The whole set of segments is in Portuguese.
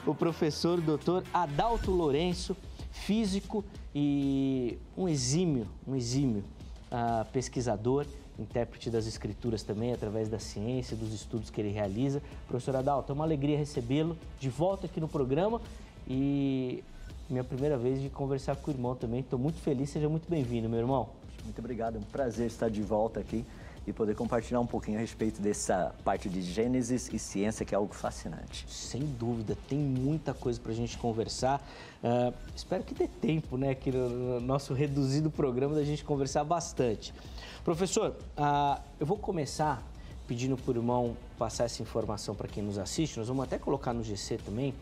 o professor Dr. Adalto Lourenço, físico e um exímio pesquisador, intérprete das escrituras também, através da ciência, dos estudos que ele realiza. Professor Adalto, é uma alegria recebê-lo de volta aqui no programa e minha primeira vez de conversar com o irmão também. Estou muito feliz, seja muito bem-vindo, meu irmão. Muito obrigado, é um prazer estar de volta aqui e poder compartilhar um pouquinho a respeito dessa parte de Gênesis e ciência, que é algo fascinante. Sem dúvida, tem muita coisa para a gente conversar. Espero que dê tempo, né, aqui no nosso reduzido programa, da gente conversar bastante. Professor, eu vou começar pedindo para o irmão passar essa informação para quem nos assiste. Nós vamos até colocar no GC também,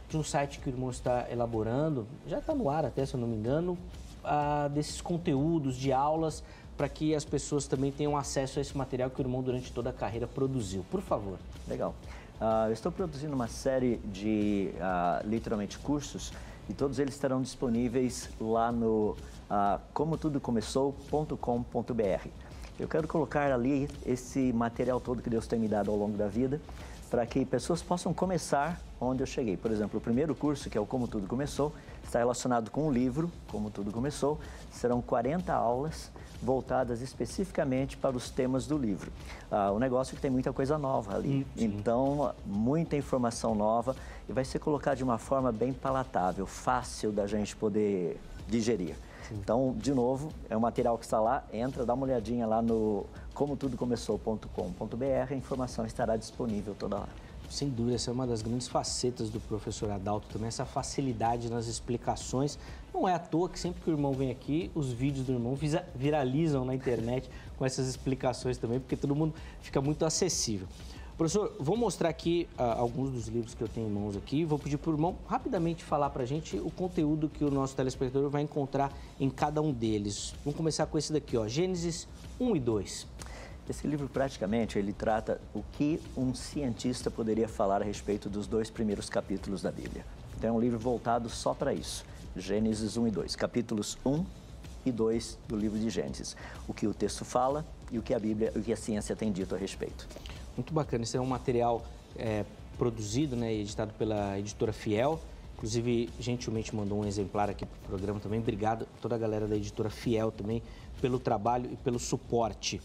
de um site que o irmão está elaborando, já está no ar até, se eu não me engano, desses conteúdos de aulas, para que as pessoas também tenham acesso a esse material que o irmão durante toda a carreira produziu. Por favor. Legal. Eu estou produzindo uma série de, literalmente, cursos e todos eles estarão disponíveis lá no comotudocomeçou.com.br. Eu quero colocar ali esse material todo que Deus tem me dado ao longo da vida, para que pessoas possam começar onde eu cheguei. Por exemplo, o primeiro curso, que é o Como Tudo Começou, está relacionado com o livro Como Tudo Começou. Serão 40 aulas voltadas especificamente para os temas do livro. O negócio é que tem muita coisa nova ali, então muita informação nova e vai ser colocado de uma forma bem palatável, fácil da gente poder digerir. Sim. Então, de novo, é um material que está lá, entra, dá uma olhadinha lá no comotudocomeçou.com.br, a informação estará disponível toda hora. Sem dúvida, essa é uma das grandes facetas do professor Adalto também, essa facilidade nas explicações. Não é à toa que sempre que o irmão vem aqui, os vídeos do irmão viralizam na internet com essas explicações também, porque todo mundo fica muito acessível. Professor, vou mostrar aqui alguns dos livros que eu tenho em mãos aqui. Vou pedir para o irmão rapidamente falar para a gente o conteúdo que o nosso telespectador vai encontrar em cada um deles. Vamos começar com esse daqui, ó, Gênesis 1 e 2. Esse livro, praticamente, ele trata o que um cientista poderia falar a respeito dos 2 primeiros capítulos da Bíblia. Então, é um livro voltado só para isso. Gênesis 1 e 2, capítulos 1 e 2 do livro de Gênesis. O que o texto fala e o que a Bíblia, o que a ciência tem dito a respeito. Muito bacana, esse é um material produzido, né, e editado pela editora Fiel. Inclusive, gentilmente mandou um exemplar aqui para o programa também. Obrigado a toda a galera da editora Fiel também pelo trabalho e pelo suporte.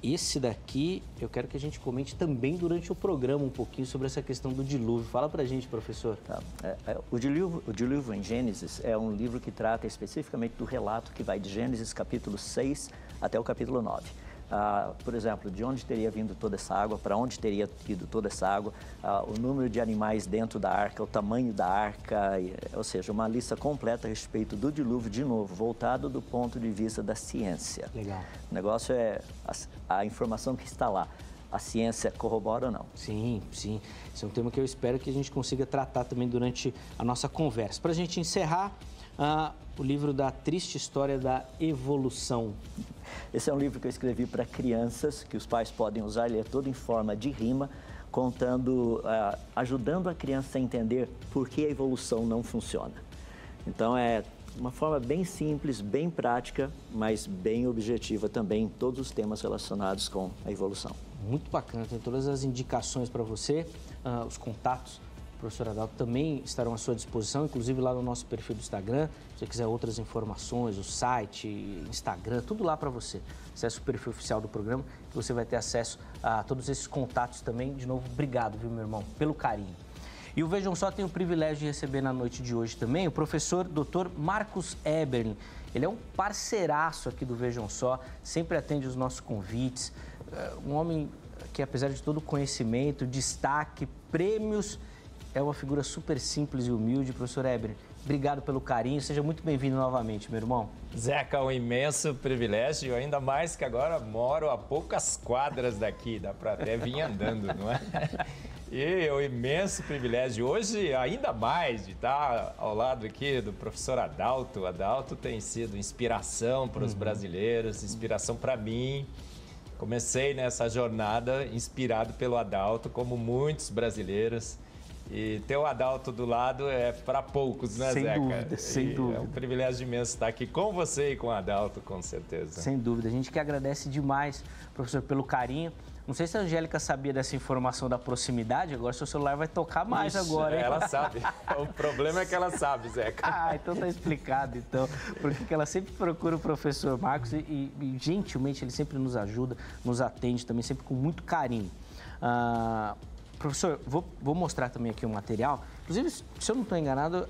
Esse daqui, eu quero que a gente comente também durante o programa um pouquinho sobre essa questão do dilúvio. Fala pra gente, professor. Tá. O dilúvio em Gênesis é um livro que trata especificamente do relato que vai de Gênesis capítulo 6 até o capítulo 9. Por exemplo, de onde teria vindo toda essa água, para onde teria ido toda essa água, o número de animais dentro da arca, o tamanho da arca, ou seja, uma lista completa a respeito do dilúvio, de novo, voltado do ponto de vista da ciência. Legal. O negócio é a informação que está lá. A ciência corrobora ou não? Sim, sim. Esse é um tema que eu espero que a gente consiga tratar também durante a nossa conversa. Para a gente encerrar, o livro da triste história da evolução. Esse é um livro que eu escrevi para crianças, que os pais podem usar, ele é todo em forma de rima, ajudando a criança a entender por que a evolução não funciona. Então, é uma forma bem simples, bem prática, mas bem objetiva também em todos os temas relacionados com a evolução. Muito bacana, tem todas as indicações para você, os contatos. Professor Adalto também estarão à sua disposição, inclusive lá no nosso perfil do Instagram. Se você quiser outras informações, o site, Instagram, tudo lá para você. Acesse o perfil oficial do programa que você vai ter acesso a todos esses contatos também. De novo, obrigado, viu, meu irmão, pelo carinho. E o Vejam Só tem o privilégio de receber na noite de hoje também o professor Dr. Marcos Eberlin. Ele é um parceiraço aqui do Vejam Só, sempre atende os nossos convites. Um homem que, apesar de todo o conhecimento, destaque, prêmios, é uma figura super simples e humilde. Professor Eberlin, obrigado pelo carinho. Seja muito bem-vindo novamente, meu irmão. Zeca, um imenso privilégio, ainda mais que agora moro a poucas quadras daqui, dá para até vir andando, não é? E o imenso privilégio hoje, ainda mais, de estar ao lado aqui do professor Adalto. O Adalto tem sido inspiração para os brasileiros, inspiração para mim. Comecei nessa jornada inspirado pelo Adalto, como muitos brasileiros. E ter o Adalto do lado é para poucos, né, sem Zeca? Dúvida, sem dúvida. É um privilégio imenso estar aqui com você e com o Adalto, com certeza. Sem dúvida. A gente que agradece demais, professor, pelo carinho. Não sei se a Angélica sabia dessa informação da proximidade, agora seu celular vai tocar mais agora, hein? Ela sabe. O problema é que ela sabe, Zeca. Ah, então tá explicado, então. Porque ela sempre procura o professor Marcos e gentilmente ele sempre nos ajuda, nos atende também, sempre com muito carinho. Professor, vou mostrar também aqui o material. Inclusive, se eu não estou enganado,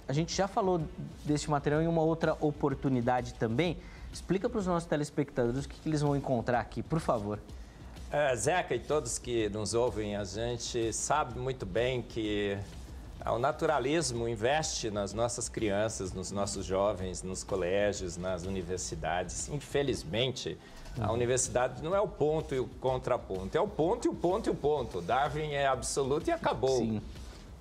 a gente já falou desse material em uma outra oportunidade também. Explica para os nossos telespectadores o que eles vão encontrar aqui, por favor. Zeca e todos que nos ouvem, a gente sabe muito bem que o naturalismo investe nas nossas crianças, nos nossos jovens, nos colégios, nas universidades. Infelizmente, a universidade não é o ponto e o contraponto, é o ponto e o ponto e o ponto. Darwin é absoluto e acabou. Sim.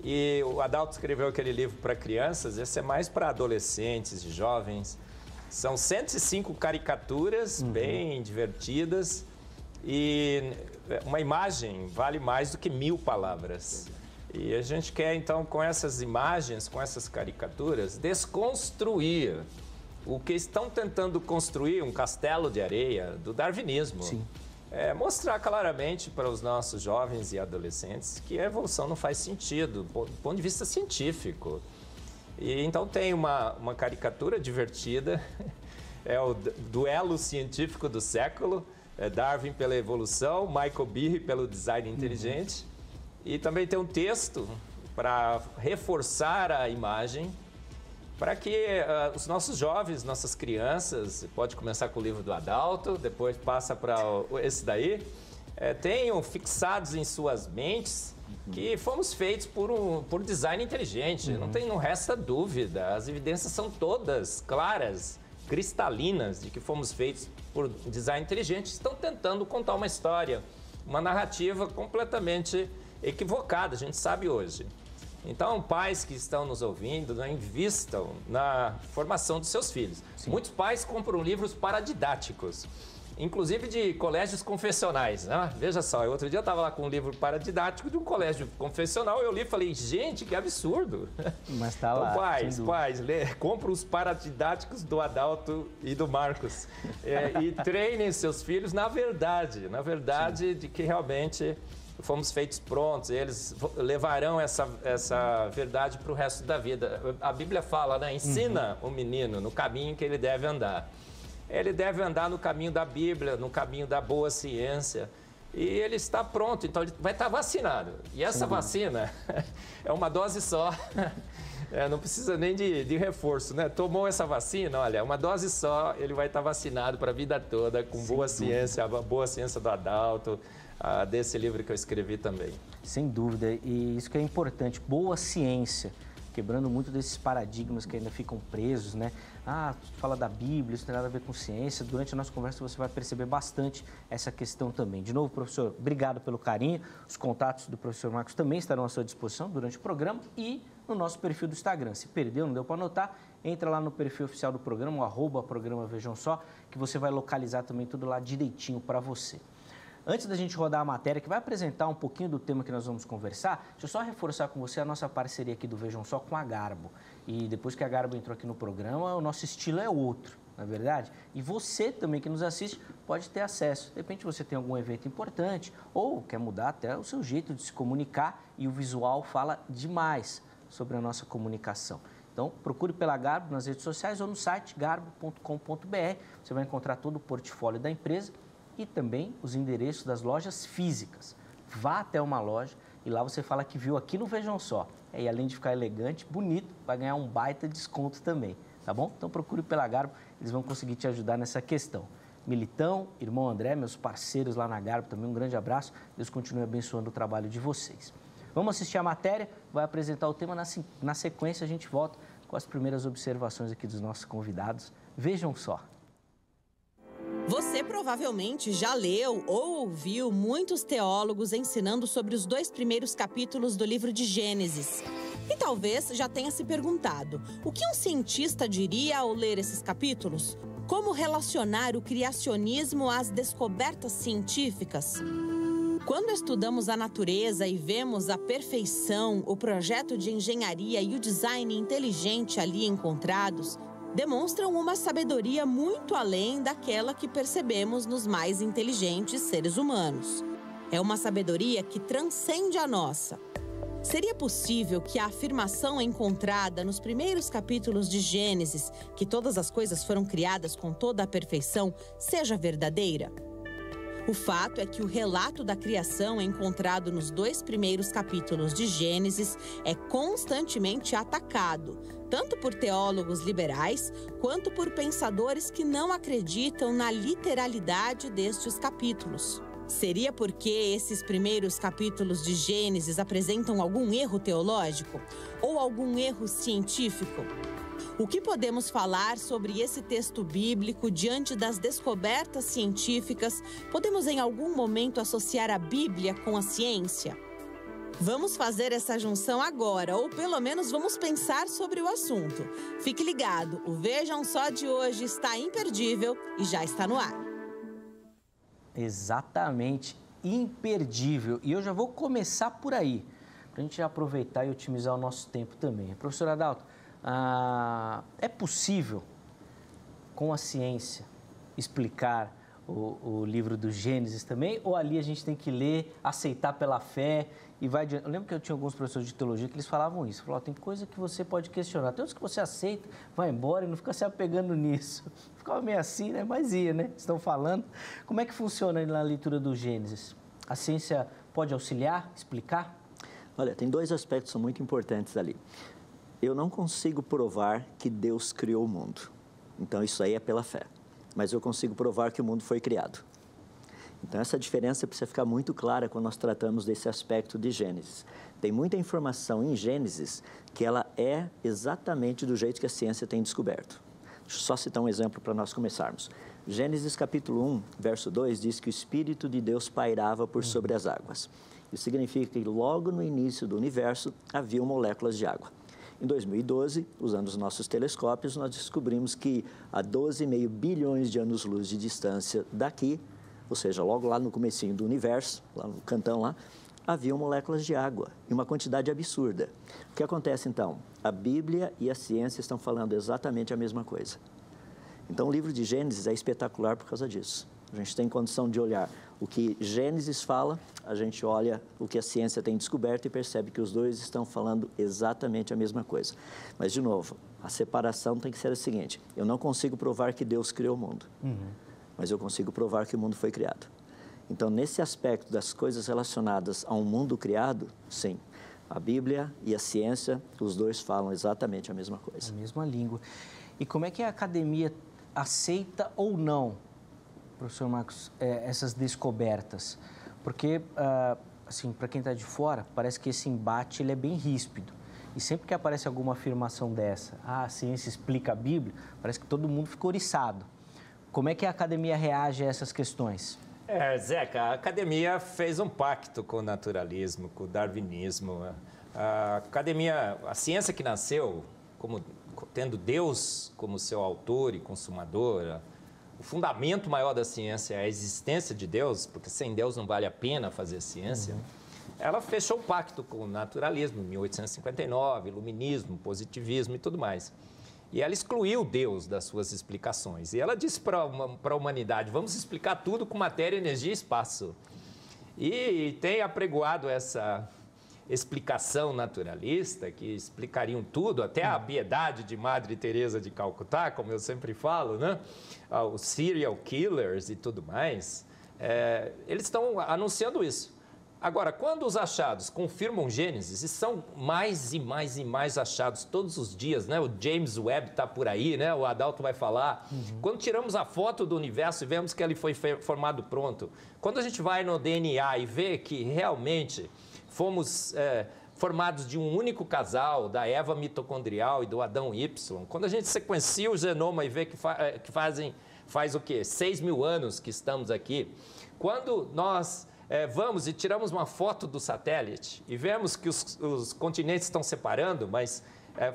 E o Adalto escreveu aquele livro para crianças, esse é mais para adolescentes e jovens. São 105 caricaturas bem divertidas e uma imagem vale mais do que 1000 palavras. E a gente quer, então, com essas imagens, com essas caricaturas, desconstruir o que estão tentando construir, um castelo de areia do darwinismo. Sim. Mostrar claramente para os nossos jovens e adolescentes que a evolução não faz sentido, do ponto de vista científico. E então tem uma caricatura divertida, é o duelo científico do século, Darwin pela evolução, Michael Behe pelo design inteligente. E também tem um texto para reforçar a imagem, para que os nossos jovens, nossas crianças, pode começar com o livro do Adalto, depois passa para esse daí, tenham fixados em suas mentes que fomos feitos por design inteligente. Não resta dúvida, as evidências são todas claras, cristalinas, de que fomos feitos por design inteligente. Estão tentando contar uma história, uma narrativa completamente equivocada, a gente sabe hoje. Então, pais que estão nos ouvindo, invistam na formação dos seus filhos. Sim. Muitos pais compram livros paradidáticos, inclusive de colégios confessionais. Veja só, outro dia eu estava lá com um livro paradidático de um colégio confessional, eu li e falei, gente, que absurdo. Mas tá lá. Então, pais, compram os paradidáticos do Adalto e do Marcos e treinem seus filhos na verdade de que realmente fomos feitos prontos, eles levarão essa verdade para o resto da vida. A Bíblia fala, né? Ensina o menino no caminho que ele deve andar. Ele deve andar no caminho da Bíblia, no caminho da boa ciência. E ele está pronto, então ele vai estar vacinado. E essa vacina é uma dose só. Não precisa nem de reforço, né? Tomou essa vacina, olha, uma dose só, ele vai estar vacinado para a vida toda, com boa ciência, a boa ciência do Adalto, desse livro que eu escrevi também. Sem dúvida, e isso que é importante, boa ciência, quebrando muito desses paradigmas que ainda ficam presos, né? Fala da Bíblia, isso não tem nada a ver com ciência. Durante a nossa conversa você vai perceber bastante essa questão também. De novo, professor, obrigado pelo carinho. Os contatos do professor Marcos também estarão à sua disposição durante o programa e no nosso perfil do Instagram. Se perdeu, não deu para anotar, entra lá no perfil oficial do programa, o @programa Vejam Só, que você vai localizar também tudo lá direitinho para você. Antes da gente rodar a matéria, que vai apresentar um pouquinho do tema que nós vamos conversar, deixa eu só reforçar com você a nossa parceria aqui do Vejam Só com a Garbo. E depois que a Garbo entrou aqui no programa, o nosso estilo é outro, não é verdade? E você também que nos assiste pode ter acesso. De repente você tem algum evento importante ou quer mudar até o seu jeito de se comunicar e o visual fala demais sobre a nossa comunicação. Então, procure pela Garbo nas redes sociais ou no site garbo.com.br. Você vai encontrar todo o portfólio da empresa e também os endereços das lojas físicas. Vá até uma loja e lá você fala que viu aqui no Vejam Só. E além de ficar elegante, bonito, vai ganhar um baita desconto também, tá bom? Então procure pela Garbo, eles vão conseguir te ajudar nessa questão. Militão, irmão André, meus parceiros lá na Garbo também, um grande abraço. Deus continue abençoando o trabalho de vocês. Vamos assistir a matéria, vai apresentar o tema, na sequência a gente volta com as primeiras observações aqui dos nossos convidados. Vejam só. Você provavelmente já leu ou ouviu muitos teólogos ensinando sobre os 2 primeiros capítulos do livro de Gênesis. E talvez já tenha se perguntado, o que um cientista diria ao ler esses capítulos? Como relacionar o criacionismo às descobertas científicas? Quando estudamos a natureza e vemos a perfeição, o projeto de engenharia e o design inteligente ali encontrados, demonstram uma sabedoria muito além daquela que percebemos nos mais inteligentes seres humanos. É uma sabedoria que transcende a nossa. Seria possível que a afirmação encontrada nos primeiros capítulos de Gênesis, que todas as coisas foram criadas com toda a perfeição, seja verdadeira? O fato é que o relato da criação encontrado nos 2 primeiros capítulos de Gênesis é constantemente atacado, tanto por teólogos liberais quanto por pensadores que não acreditam na literalidade destes capítulos. Seria porque esses primeiros capítulos de Gênesis apresentam algum erro teológico ou algum erro científico? O que podemos falar sobre esse texto bíblico diante das descobertas científicas? Podemos em algum momento associar a Bíblia com a ciência? Vamos fazer essa junção agora, ou pelo menos vamos pensar sobre o assunto. Fique ligado, o Vejam Só de hoje está imperdível e já está no ar. Exatamente, imperdível. E eu já vou começar por aí, para a gente aproveitar e otimizar o nosso tempo também. Professor Adalto, é possível, com a ciência, explicar o livro do Gênesis também? Ou ali a gente tem que ler, aceitar pela fé e vai adiante? Eu lembro que eu tinha alguns professores de teologia que eles falavam isso. Falavam, tem coisa que você pode questionar, tem outras que você aceita, vai embora e não fica se apegando nisso. Ficava meio assim, né? Mas ia, né? Estão falando. Como é que funciona na leitura do Gênesis? A ciência pode auxiliar, explicar? Olha, tem 2 aspectos que são muito importantes ali. Eu não consigo provar que Deus criou o mundo. Então, isso aí é pela fé. Mas eu consigo provar que o mundo foi criado. Então, essa diferença precisa ficar muito clara quando nós tratamos desse aspecto de Gênesis. Tem muita informação em Gênesis que ela é exatamente do jeito que a ciência tem descoberto. Deixa eu só citar um exemplo para nós começarmos. Gênesis capítulo 1, verso 2, diz que o Espírito de Deus pairava por sobre as águas. Isso significa que logo no início do universo haviam moléculas de água. Em 2012, usando os nossos telescópios, nós descobrimos que a 12,5 bilhões de anos-luz de distância daqui, ou seja, logo lá no comecinho do universo, lá no cantão lá, haviam moléculas de água, em uma quantidade absurda. O que acontece então? A Bíblia e a ciência estão falando exatamente a mesma coisa. Então o livro de Gênesis é espetacular por causa disso. A gente tem condição de olhar o que Gênesis fala, a gente olha o que a ciência tem descoberto e percebe que os dois estão falando exatamente a mesma coisa. Mas, de novo, a separação tem que ser a seguinte: eu não consigo provar que Deus criou o mundo, mas eu consigo provar que o mundo foi criado. Então, nesse aspecto das coisas relacionadas a um mundo criado, sim, a Bíblia e a ciência, os dois falam exatamente a mesma coisa. A mesma língua. E como é que a academia aceita ou não, professor Marcos, essas descobertas? Porque, assim, para quem está de fora, parece que esse embate ele é bem ríspido. E sempre que aparece alguma afirmação dessa, a ciência explica a Bíblia, parece que todo mundo fica oriçado. Como é que a academia reage a essas questões? Zeca, a academia fez um pacto com o naturalismo, com o darwinismo. A academia, a ciência que nasceu como tendo Deus como seu autor e consumador, o fundamento maior da ciência é a existência de Deus, porque sem Deus não vale a pena fazer ciência. Ela fechou o pacto com o naturalismo, em 1859, iluminismo, positivismo e tudo mais. E ela excluiu Deus das suas explicações. E ela disse para a humanidade, vamos explicar tudo com matéria, energia e espaço. E tem apregoado essa explicação naturalista, que explicariam tudo, até a piedade de Madre Teresa de Calcutá, como eu sempre falo, né? Os serial killers e tudo mais. Eles estão anunciando isso. Agora, quando os achados confirmam Gênesis, e são mais e mais e mais achados todos os dias, né? O James Webb está por aí, né? O Adalto vai falar. Quando tiramos a foto do universo e vemos que ele foi formado pronto, quando a gente vai no DNA e vê que realmente fomos formados de um único casal, da Eva mitocondrial e do Adão Y, quando a gente sequencia o genoma e vê que faz o quê? 6.000 anos que estamos aqui, quando nós vamos e tiramos uma foto do satélite e vemos que os continentes estão separando, mas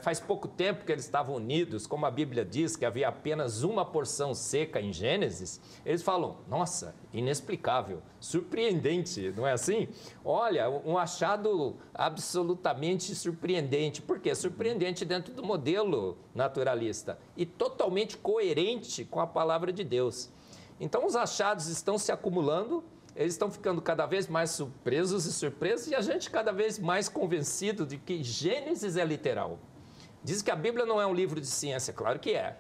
faz pouco tempo que eles estavam unidos, como a Bíblia diz que havia apenas uma porção seca em Gênesis, eles falam, nossa, inexplicável, surpreendente, não é assim? Olha, um achado absolutamente surpreendente. Por quê? Surpreendente dentro do modelo naturalista e totalmente coerente com a palavra de Deus. Então, os achados estão se acumulando, eles estão ficando cada vez mais surpresos e surpresos, e a gente cada vez mais convencido de que Gênesis é literal. Diz que a Bíblia não é um livro de ciência, claro que é.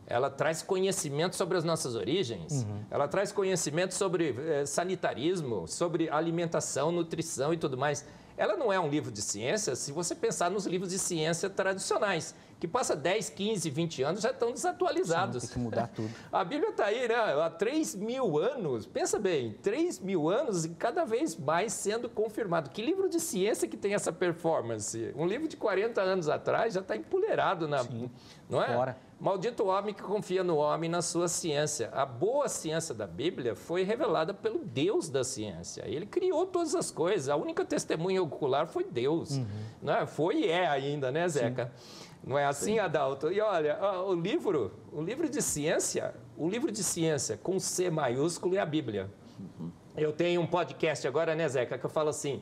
Ela traz conhecimento sobre as nossas origens, ela traz conhecimento sobre sanitarismo, sobre alimentação, nutrição e tudo mais. Ela não é um livro de ciência se você pensar nos livros de ciência tradicionais, que passa 10, 15, 20 anos já estão desatualizados. Sim, tem que mudar tudo. A Bíblia está aí, né? Há 3.000 anos, pensa bem, 3.000 anos e cada vez mais sendo confirmado. Que livro de ciência que tem essa performance? Um livro de 40 anos atrás já está empoleirado, não é? Fora. Maldito o homem que confia no homem e na sua ciência. A boa ciência da Bíblia foi revelada pelo Deus da ciência. Ele criou todas as coisas. A única testemunha ocular foi Deus. Não é? Foi e é ainda, né, Zeca? Sim. Não é assim, Adalto? E olha, o livro de ciência com C maiúsculo é a Bíblia. Eu tenho um podcast agora, né, Zeca, que eu falo assim,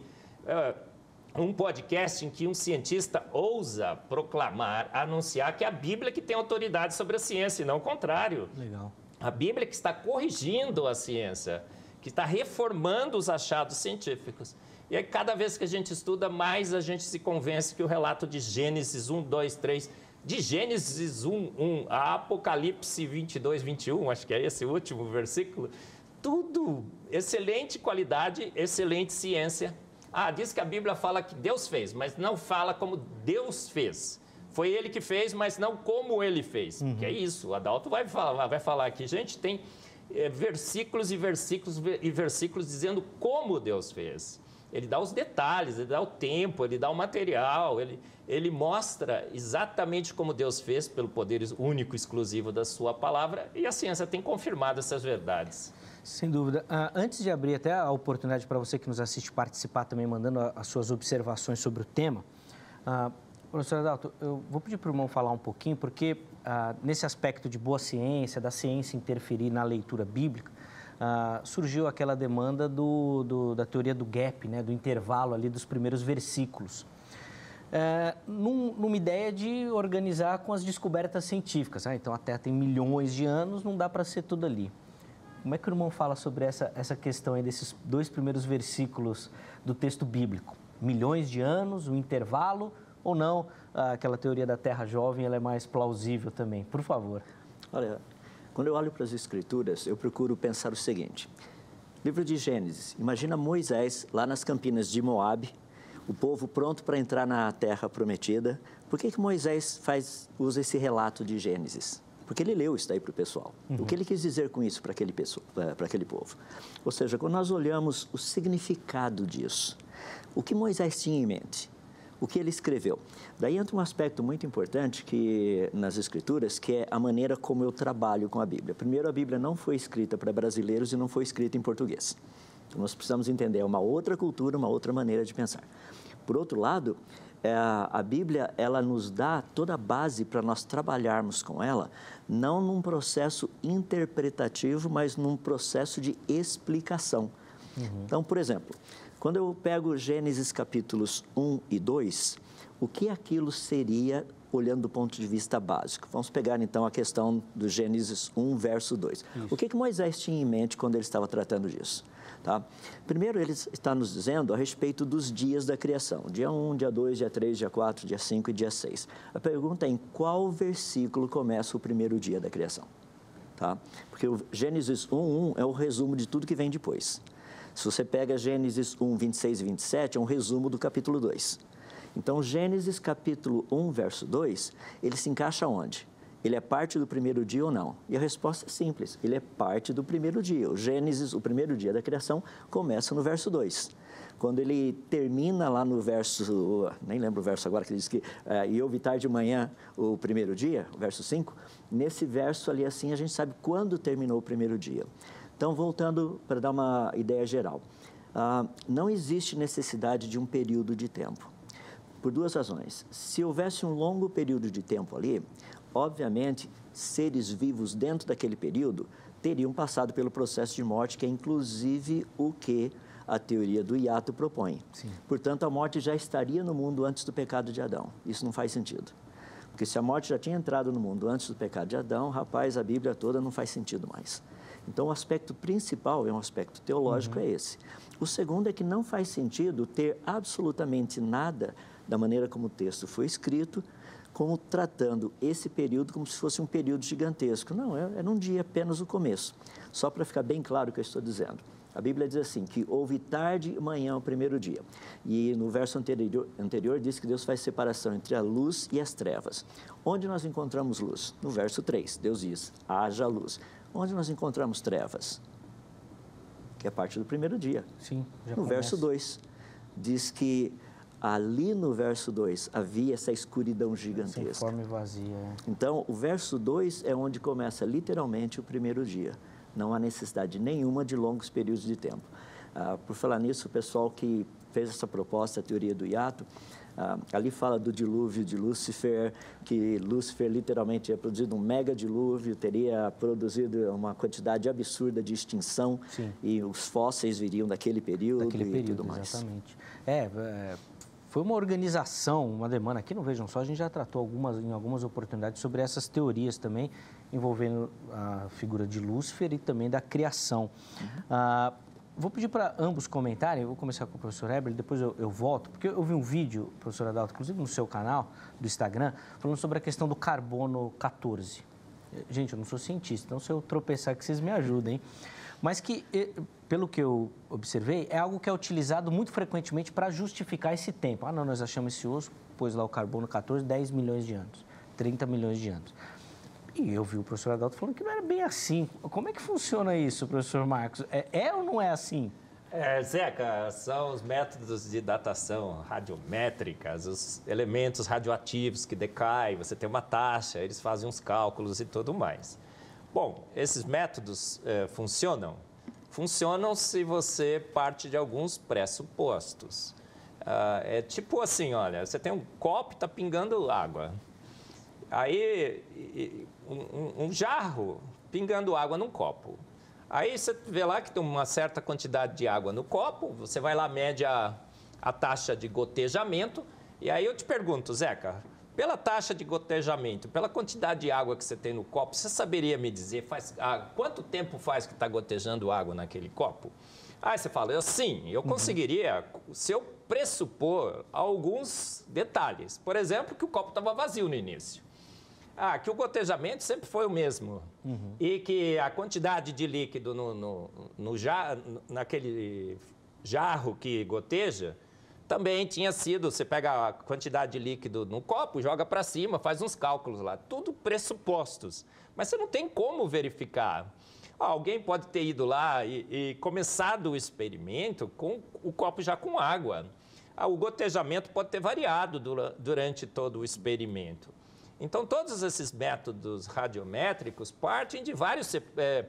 um podcast em que um cientista ousa proclamar, anunciar que é a Bíblia que tem autoridade sobre a ciência, e não o contrário. Legal. A Bíblia que está corrigindo a ciência, que está reformando os achados científicos. E aí, cada vez que a gente estuda, mais a gente se convence que o relato de Gênesis 1, 2, 3, de Gênesis 1, 1 a Apocalipse 22, 21, acho que é esse o último versículo, tudo excelente qualidade, excelente ciência. Diz que a Bíblia fala que Deus fez, mas não fala como Deus fez. Foi Ele que fez, mas não como Ele fez. Que é isso, o Adalto vai falar aqui. Gente, tem versículos e versículos e versículos dizendo como Deus fez. Ele dá os detalhes, ele dá o tempo, ele dá o material, ele mostra exatamente como Deus fez pelo poder único, exclusivo da sua palavra, e a ciência tem confirmado essas verdades. Sem dúvida. Antes de abrir até a oportunidade para você que nos assiste participar também, mandando as suas observações sobre o tema, professor Adalto, eu vou pedir para o irmão falar um pouquinho, porque nesse aspecto de boa ciência, da ciência interferir na leitura bíblica, surgiu aquela demanda da teoria do gap, né, do intervalo ali dos primeiros versículos. Numa ideia de organizar com as descobertas científicas. Então, a Terra tem milhões de anos, não dá para ser tudo ali. Como é que o irmão fala sobre essa questão aí desses 2 primeiros versículos do texto bíblico? Milhões de anos, um intervalo ou não? Aquela teoria da Terra jovem, ela é mais plausível também. Por favor. Olha, quando eu olho para as Escrituras, eu procuro pensar o seguinte. Livro de Gênesis, imagina Moisés lá nas campinas de Moabe, o povo pronto para entrar na Terra Prometida. Por que Moisés usa esse relato de Gênesis? Porque ele leu isso daí para o pessoal. O que ele quis dizer com isso para aquele povo? Ou seja, quando nós olhamos o significado disso, o que Moisés tinha em mente? O que ele escreveu? Daí entra um aspecto muito importante nas Escrituras, que é a maneira como eu trabalho com a Bíblia. Primeiro, a Bíblia não foi escrita para brasileiros e não foi escrita em português. Então, nós precisamos entender uma outra cultura, uma outra maneira de pensar. Por outro lado, a Bíblia, ela nos dá toda a base para nós trabalharmos com ela, não num processo interpretativo, mas num processo de explicação. Então, por exemplo, quando eu pego Gênesis capítulos 1 e 2, o que aquilo seria olhando do ponto de vista básico? Vamos pegar então a questão do Gênesis 1, verso 2. Isso. O que Moisés tinha em mente quando ele estava tratando disso? Tá? Primeiro, ele está nos dizendo a respeito dos dias da criação. Dia 1, dia 2, dia 3, dia 4, dia 5 e dia 6. A pergunta é em qual versículo começa o primeiro dia da criação? Tá? Porque o Gênesis 1, 1 é o resumo de tudo que vem depois. Se você pega Gênesis 1, 26 e 27, é um resumo do capítulo 2. Então, Gênesis capítulo 1, verso 2, ele se encaixa onde? Ele é parte do primeiro dia ou não? E a resposta é simples, ele é parte do primeiro dia. O Gênesis, o primeiro dia da criação, começa no verso 2. Quando ele termina lá no verso, nem lembro o verso agora, que diz que e houve tarde de manhã o primeiro dia, o verso 5, nesse verso ali assim a gente sabe quando terminou o primeiro dia. Então, voltando para dar uma ideia geral, não existe necessidade de um período de tempo. Por duas razões. Se houvesse um longo período de tempo ali, obviamente, seres vivos dentro daquele período teriam passado pelo processo de morte, que é inclusive o que a teoria do hiato propõe. Sim. Portanto, a morte já estaria no mundo antes do pecado de Adão. Isso não faz sentido. Porque se a morte já tinha entrado no mundo antes do pecado de Adão, rapaz, a Bíblia toda não faz sentido mais. Então, o aspecto principal, é um aspecto teológico, é esse. O segundo é que não faz sentido ter absolutamente nada da maneira como o texto foi escrito, como tratando esse período como se fosse um período gigantesco. Não, era um dia apenas o começo. Só para ficar bem claro o que eu estou dizendo. A Bíblia diz assim, que houve tarde e manhã o primeiro dia. E no verso anterior diz que Deus faz separação entre a luz e as trevas. Onde nós encontramos luz? No verso 3, Deus diz, haja luz. Onde nós encontramos trevas? Que é parte do primeiro dia. Sim, já no começa. Verso 2, diz que ali no verso 2 havia essa escuridão gigantesca. Sem forma e vazia. Então, o verso 2 é onde começa literalmente o primeiro dia. Não há necessidade nenhuma de longos períodos de tempo. Por falar nisso, o pessoal que fez essa proposta, a teoria do hiato, ali fala do dilúvio de Lúcifer, que Lúcifer literalmente tinha produzido um mega dilúvio, teria produzido uma quantidade absurda de extinção. Sim. E os fósseis viriam daquele período e tudo mais. Exatamente. Foi uma organização, uma demanda. Aqui no Vejam Só, a gente já tratou em algumas oportunidades sobre essas teorias também, envolvendo a figura de Lúcifer e também da criação. Vou pedir para ambos comentarem, eu vou começar com o professor Heber, depois eu volto, porque eu vi um vídeo, professor Adalto, inclusive no seu canal do Instagram, falando sobre a questão do carbono 14. Gente, eu não sou cientista, então se eu tropeçar aqui, vocês me ajudem, hein? Mas que, pelo que eu observei, é algo que é utilizado muito frequentemente para justificar esse tempo. Não, nós achamos esse osso, pôs lá o carbono 14, 10 milhões de anos, 30 milhões de anos. E eu vi o professor Adalto falando que não era bem assim. Como é que funciona isso, professor Marcos? É ou não é assim? Zeca, são os métodos de datação radiométricas, os elementos radioativos que decaem, você tem uma taxa, eles fazem uns cálculos e tudo mais. Bom, esses métodos funcionam? Funcionam se você parte de alguns pressupostos. É tipo assim, olha, você tem um copo e está pingando água. Aí, um jarro pingando água num copo. Aí você vê lá que tem uma certa quantidade de água no copo, você vai lá, mede a taxa de gotejamento, e aí eu te pergunto, Zeca, pela taxa de gotejamento, pela quantidade de água que você tem no copo, você saberia me dizer quanto tempo faz que está gotejando água naquele copo? Aí você fala, eu conseguiria, se eu pressupor alguns detalhes. Por exemplo, que o copo estava vazio no início. Que o gotejamento sempre foi o mesmo. E que a quantidade de líquido naquele jarro que goteja também tinha sido, você pega a quantidade de líquido no copo, joga para cima, faz uns cálculos lá. Tudo pressupostos. Mas você não tem como verificar. Alguém pode ter ido lá e começado o experimento com o copo já com água. O gotejamento pode ter variado durante todo o experimento. Então, todos esses métodos radiométricos partem de vários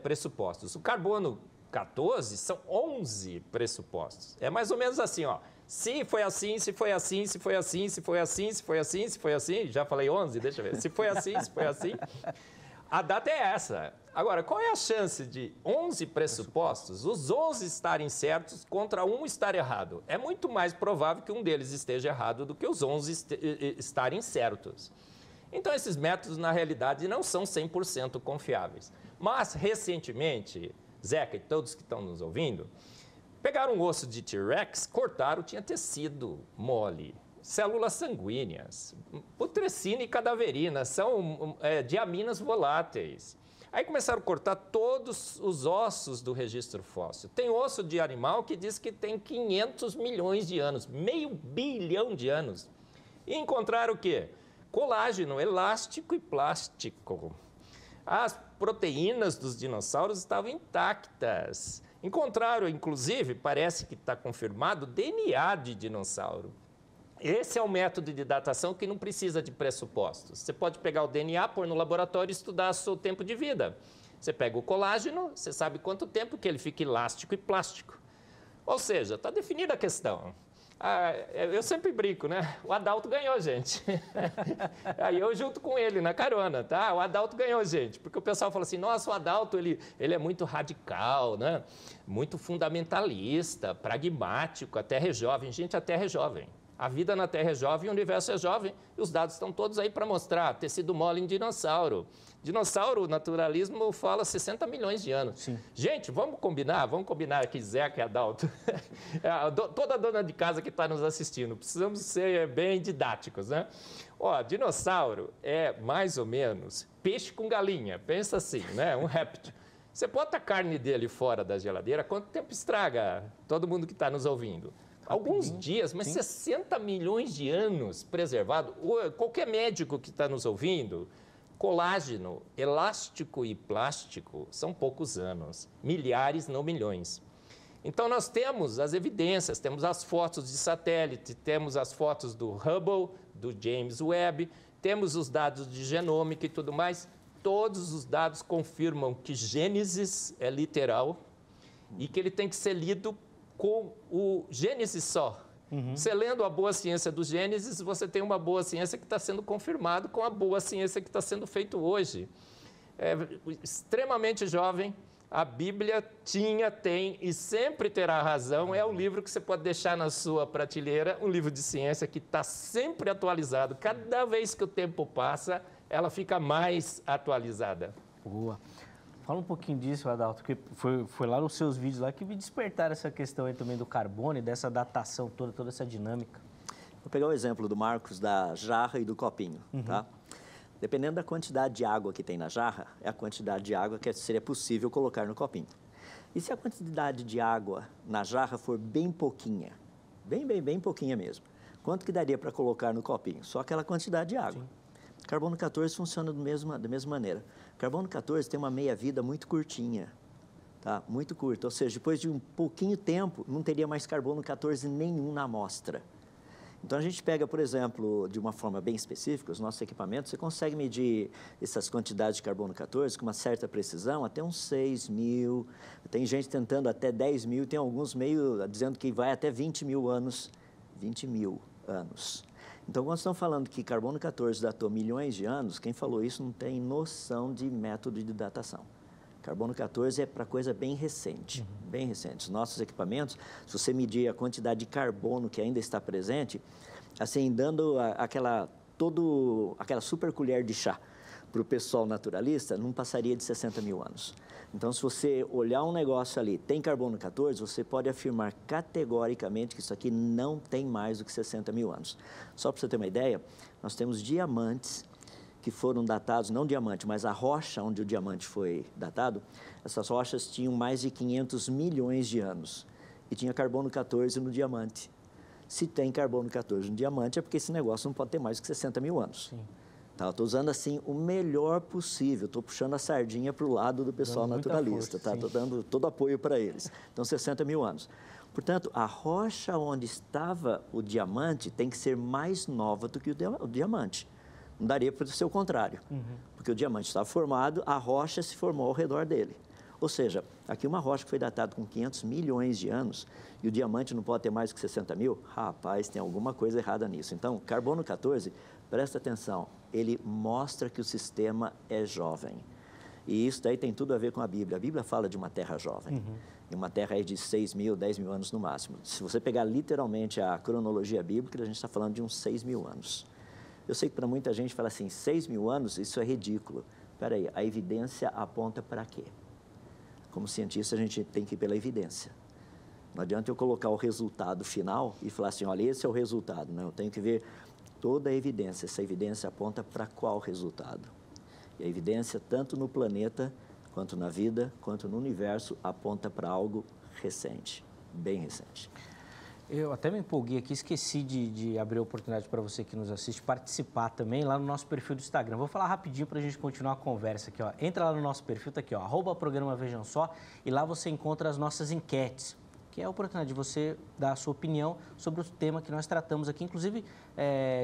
pressupostos. O carbono 14 são 11 pressupostos. É mais ou menos assim, ó. Se foi assim, se foi assim, se foi assim, se foi assim, se foi assim, se foi assim. Já falei 11, deixa eu ver. Se foi assim, se foi assim. A data é essa. Agora, qual é a chance de 11 pressupostos, os 11 estarem certos contra um estar errado? É muito mais provável que um deles esteja errado do que os 11 estarem certos. Então, esses métodos, na realidade, não são 100% confiáveis. Mas, recentemente, Zeca e todos que estão nos ouvindo, pegaram um osso de T-Rex, cortaram, tinha tecido mole, células sanguíneas, putrescina e cadaverina, são diaminas voláteis. Aí começaram a cortar todos os ossos do registro fóssil. Tem osso de animal que diz que tem 500 milhões de anos, meio bilhão de anos. E encontraram o quê? Colágeno, elástico e plástico. As proteínas dos dinossauros estavam intactas. Encontraram, inclusive, parece que está confirmado, DNA de dinossauro. Esse é o método de datação que não precisa de pressupostos. Você pode pegar o DNA, pôr no laboratório e estudar o seu tempo de vida. Você pega o colágeno, você sabe quanto tempo que ele fica elástico e plástico. Ou seja, está definida a questão. Eu sempre brinco, né? O Adalto ganhou, gente. Aí eu junto com ele na carona, tá? O Adalto ganhou, gente. Porque o pessoal fala assim, nossa, o Adalto, ele é muito radical, né? Muito fundamentalista, pragmático, a Terra é jovem. Gente, a Terra é jovem. A vida na Terra é jovem, o universo é jovem. E os dados estão todos aí para mostrar. Tecido mole em dinossauro. Dinossauro, o naturalismo fala 60 milhões de anos. Sim. Gente, vamos combinar aqui, Zeca e Adalto. Toda dona de casa que está nos assistindo, precisamos ser bem didáticos, né? Ó, dinossauro é mais ou menos peixe com galinha, pensa assim, né? Um réptil. Você bota a carne dele fora da geladeira, quanto tempo estraga todo mundo que está nos ouvindo? Alguns dias, mas 60 milhões de anos preservado. Qualquer médico que está nos ouvindo, colágeno, elástico e plástico são poucos anos, milhares, não milhões. Então nós temos as evidências, temos as fotos de satélite, temos as fotos do Hubble, do James Webb, temos os dados de genômica e tudo mais. Todos os dados confirmam que Gênesis é literal e que ele tem que ser lido com o Gênesis só. Você lendo a boa ciência do Gênesis, você tem uma boa ciência que está sendo confirmada com a boa ciência que está sendo feito hoje. É extremamente jovem, a Bíblia tem e sempre terá razão. É um livro que você pode deixar na sua prateleira, um livro de ciência que está sempre atualizado. Cada vez que o tempo passa, ela fica mais atualizada. Boa. Fala um pouquinho disso, Adalto, porque foi lá nos seus vídeos lá que me despertaram essa questão aí também do carbono e dessa datação toda essa dinâmica. Vou pegar o exemplo do Marcos, da jarra e do copinho, tá? Dependendo da quantidade de água que tem na jarra, é a quantidade de água que seria possível colocar no copinho. E se a quantidade de água na jarra for bem pouquinha, bem pouquinha mesmo, quanto que daria para colocar no copinho? Só aquela quantidade de água. Sim. Carbono 14 funciona da mesma maneira. Carbono 14 tem uma meia-vida muito curtinha, tá? Muito curta, ou seja, depois de um pouquinho tempo, não teria mais carbono 14 nenhum na amostra. Então, a gente pega, por exemplo, de uma forma bem específica, os nossos equipamentos, você consegue medir essas quantidades de carbono 14 com uma certa precisão, até uns 6 mil, tem gente tentando até 10 mil, tem alguns meio dizendo que vai até 20 mil anos. 20 mil anos. Então, quando estão falando que carbono 14 datou milhões de anos, quem falou isso não tem noção de método de datação. Carbono 14 é para coisa bem recente, bem recente. Os nossos equipamentos, se você medir a quantidade de carbono que ainda está presente, assim, dando aquela super colher de chá para o pessoal naturalista, não passaria de 60 mil anos. Então, se você olhar um negócio ali, tem carbono 14, você pode afirmar categoricamente que isso aqui não tem mais do que 60 mil anos. Só para você ter uma ideia, nós temos diamantes que foram datados, não diamante, mas a rocha onde o diamante foi datado, essas rochas tinham mais de 500 milhões de anos e tinha carbono 14 no diamante. Se tem carbono 14 no diamante é porque esse negócio não pode ter mais do que 60 mil anos. Sim. Tá, eu estou usando assim o melhor possível, estou puxando a sardinha para o lado do pessoal naturalista, tá? Estou dando todo apoio para eles. Então, 60 mil anos. Portanto, a rocha onde estava o diamante tem que ser mais nova do que o diamante. Não daria para ser o contrário, porque o diamante estava formado, a rocha se formou ao redor dele. Ou seja, aqui uma rocha que foi datada com 500 milhões de anos e o diamante não pode ter mais do que 60 mil, rapaz, tem alguma coisa errada nisso. Então, carbono 14, presta atenção, ele mostra que o sistema é jovem. E isso daí tem tudo a ver com a Bíblia. A Bíblia fala de uma terra jovem, e uma terra aí de 6 mil, 10 mil anos no máximo. Se você pegar literalmente a cronologia bíblica, a gente está falando de uns 6 mil anos. Eu sei que para muita gente fala assim, 6 mil anos, isso é ridículo. Espera aí, a evidência aponta para quê? Como cientista, a gente tem que ir pela evidência. Não adianta eu colocar o resultado final e falar assim, olha, esse é o resultado. Não, eu tenho que ver toda a evidência. Essa evidência aponta para qual resultado? E a evidência, tanto no planeta, quanto na vida, quanto no universo, aponta para algo recente, bem recente. Eu até me empolguei aqui, esqueci de abrir a oportunidade para você que nos assiste participar também lá no nosso perfil do Instagram. Vou falar rapidinho para a gente continuar a conversa aqui, ó. Entra lá no nosso perfil, tá aqui, ó, @programa Vejam Só, e lá você encontra as nossas enquetes, que é a oportunidade de você dar a sua opinião sobre o tema que nós tratamos aqui, inclusive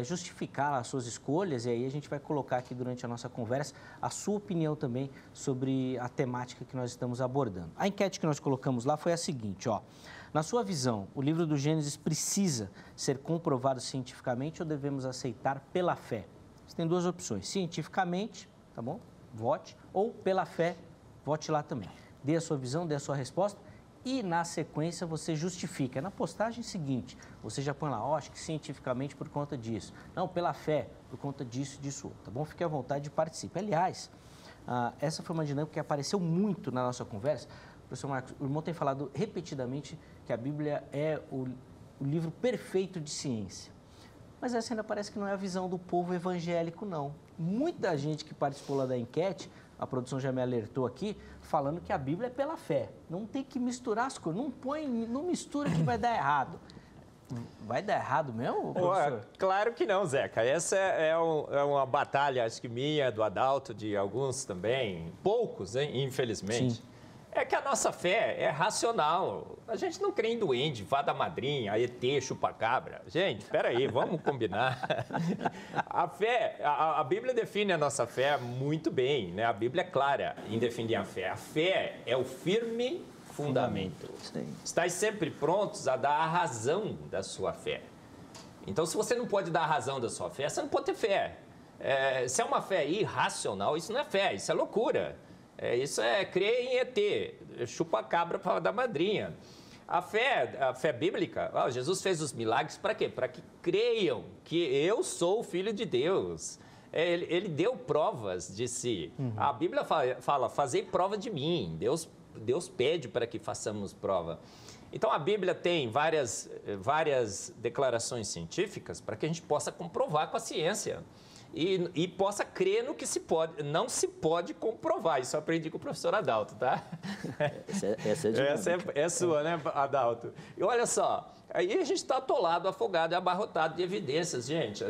justificar as suas escolhas, e aí a gente vai colocar aqui durante a nossa conversa a sua opinião também sobre a temática que nós estamos abordando. A enquete que nós colocamos lá foi a seguinte, ó. Na sua visão, o livro do Gênesis precisa ser comprovado cientificamente ou devemos aceitar pela fé? Você tem duas opções, cientificamente, tá bom? Vote, ou pela fé, vote lá também. Dê a sua visão, dê a sua resposta e na sequência você justifica. Na postagem seguinte, você já põe lá, acho que cientificamente por conta disso. Não, pela fé, por conta disso, disso, tá bom? Fique à vontade e participe. Aliás, essa foi uma dinâmica que apareceu muito na nossa conversa. Professor Marcos, o irmão tem falado repetidamente que a Bíblia é o livro perfeito de ciência. Mas essa ainda parece que não é a visão do povo evangélico, não. Muita gente que participou lá da enquete, a produção já me alertou aqui, falando que a Bíblia é pela fé. Não tem que misturar as coisas, não mistura que vai dar errado. Vai dar errado mesmo, professor? Claro que não, Zeca. Essa é uma batalha, acho que minha, do Adalto, de alguns também, poucos, hein, infelizmente. Sim. É que a nossa fé é racional. A gente não crê em duende, fada madrinha, ET, chupacabra. Gente, espera aí, vamos combinar. A fé, a Bíblia define a nossa fé muito bem, né? A Bíblia é clara em definir a fé. A fé é o firme fundamento. Sim. Estais sempre prontos a dar a razão da sua fé. Então, se você não pode dar a razão da sua fé, você não pode ter fé. Se é uma fé irracional, isso não é fé, isso é loucura. Isso é crer em ET, chupa-cabra para dar madrinha. A fé bíblica, Jesus fez os milagres para quê? Para que creiam que eu sou o Filho de Deus. Ele deu provas de si. A Bíblia fala, fazei prova de mim. Deus pede para que façamos prova. Então, a Bíblia tem várias declarações científicas para que a gente possa comprovar com a ciência. E possa crer no que não se pode comprovar. Isso eu aprendi com o professor Adalto, tá? Essa é sua, né, Adalto? E olha só, aí a gente está atolado, afogado e abarrotado de evidências, gente.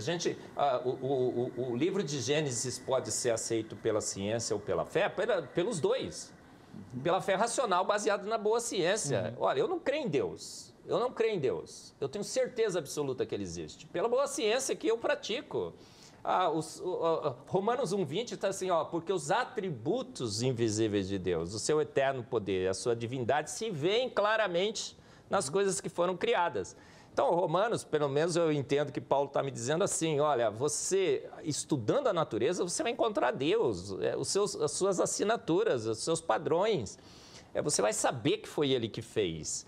O livro de Gênesis pode ser aceito pela ciência ou pela fé, pelos dois. Pela fé racional baseada na boa ciência. Olha, eu não creio em Deus. Eu tenho certeza absoluta que ele existe. Pela boa ciência que eu pratico. Romanos 1,20 está assim, porque os atributos invisíveis de Deus, o seu eterno poder, a sua divindade, se veem claramente nas coisas que foram criadas. Então, Romanos, pelo menos eu entendo que Paulo está me dizendo assim, olha, você, estudando a natureza, você vai encontrar Deus, as suas assinaturas, os seus padrões. Você vai saber que foi ele que fez.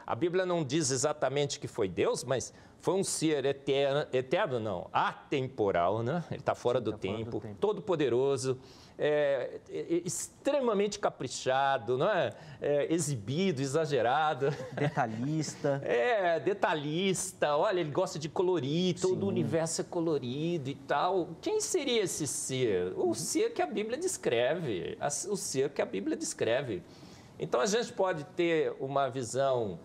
A Bíblia não diz exatamente que foi Deus, mas foi um ser eterno não, atemporal, né? Ele está fora do tempo, todo-poderoso, extremamente caprichado, não é? Exibido, exagerado. Detalhista. Detalhista. Olha, ele gosta de colorir, todo o universo é colorido e tal. Quem seria esse ser? O ser que a Bíblia descreve, Então, a gente pode ter uma visão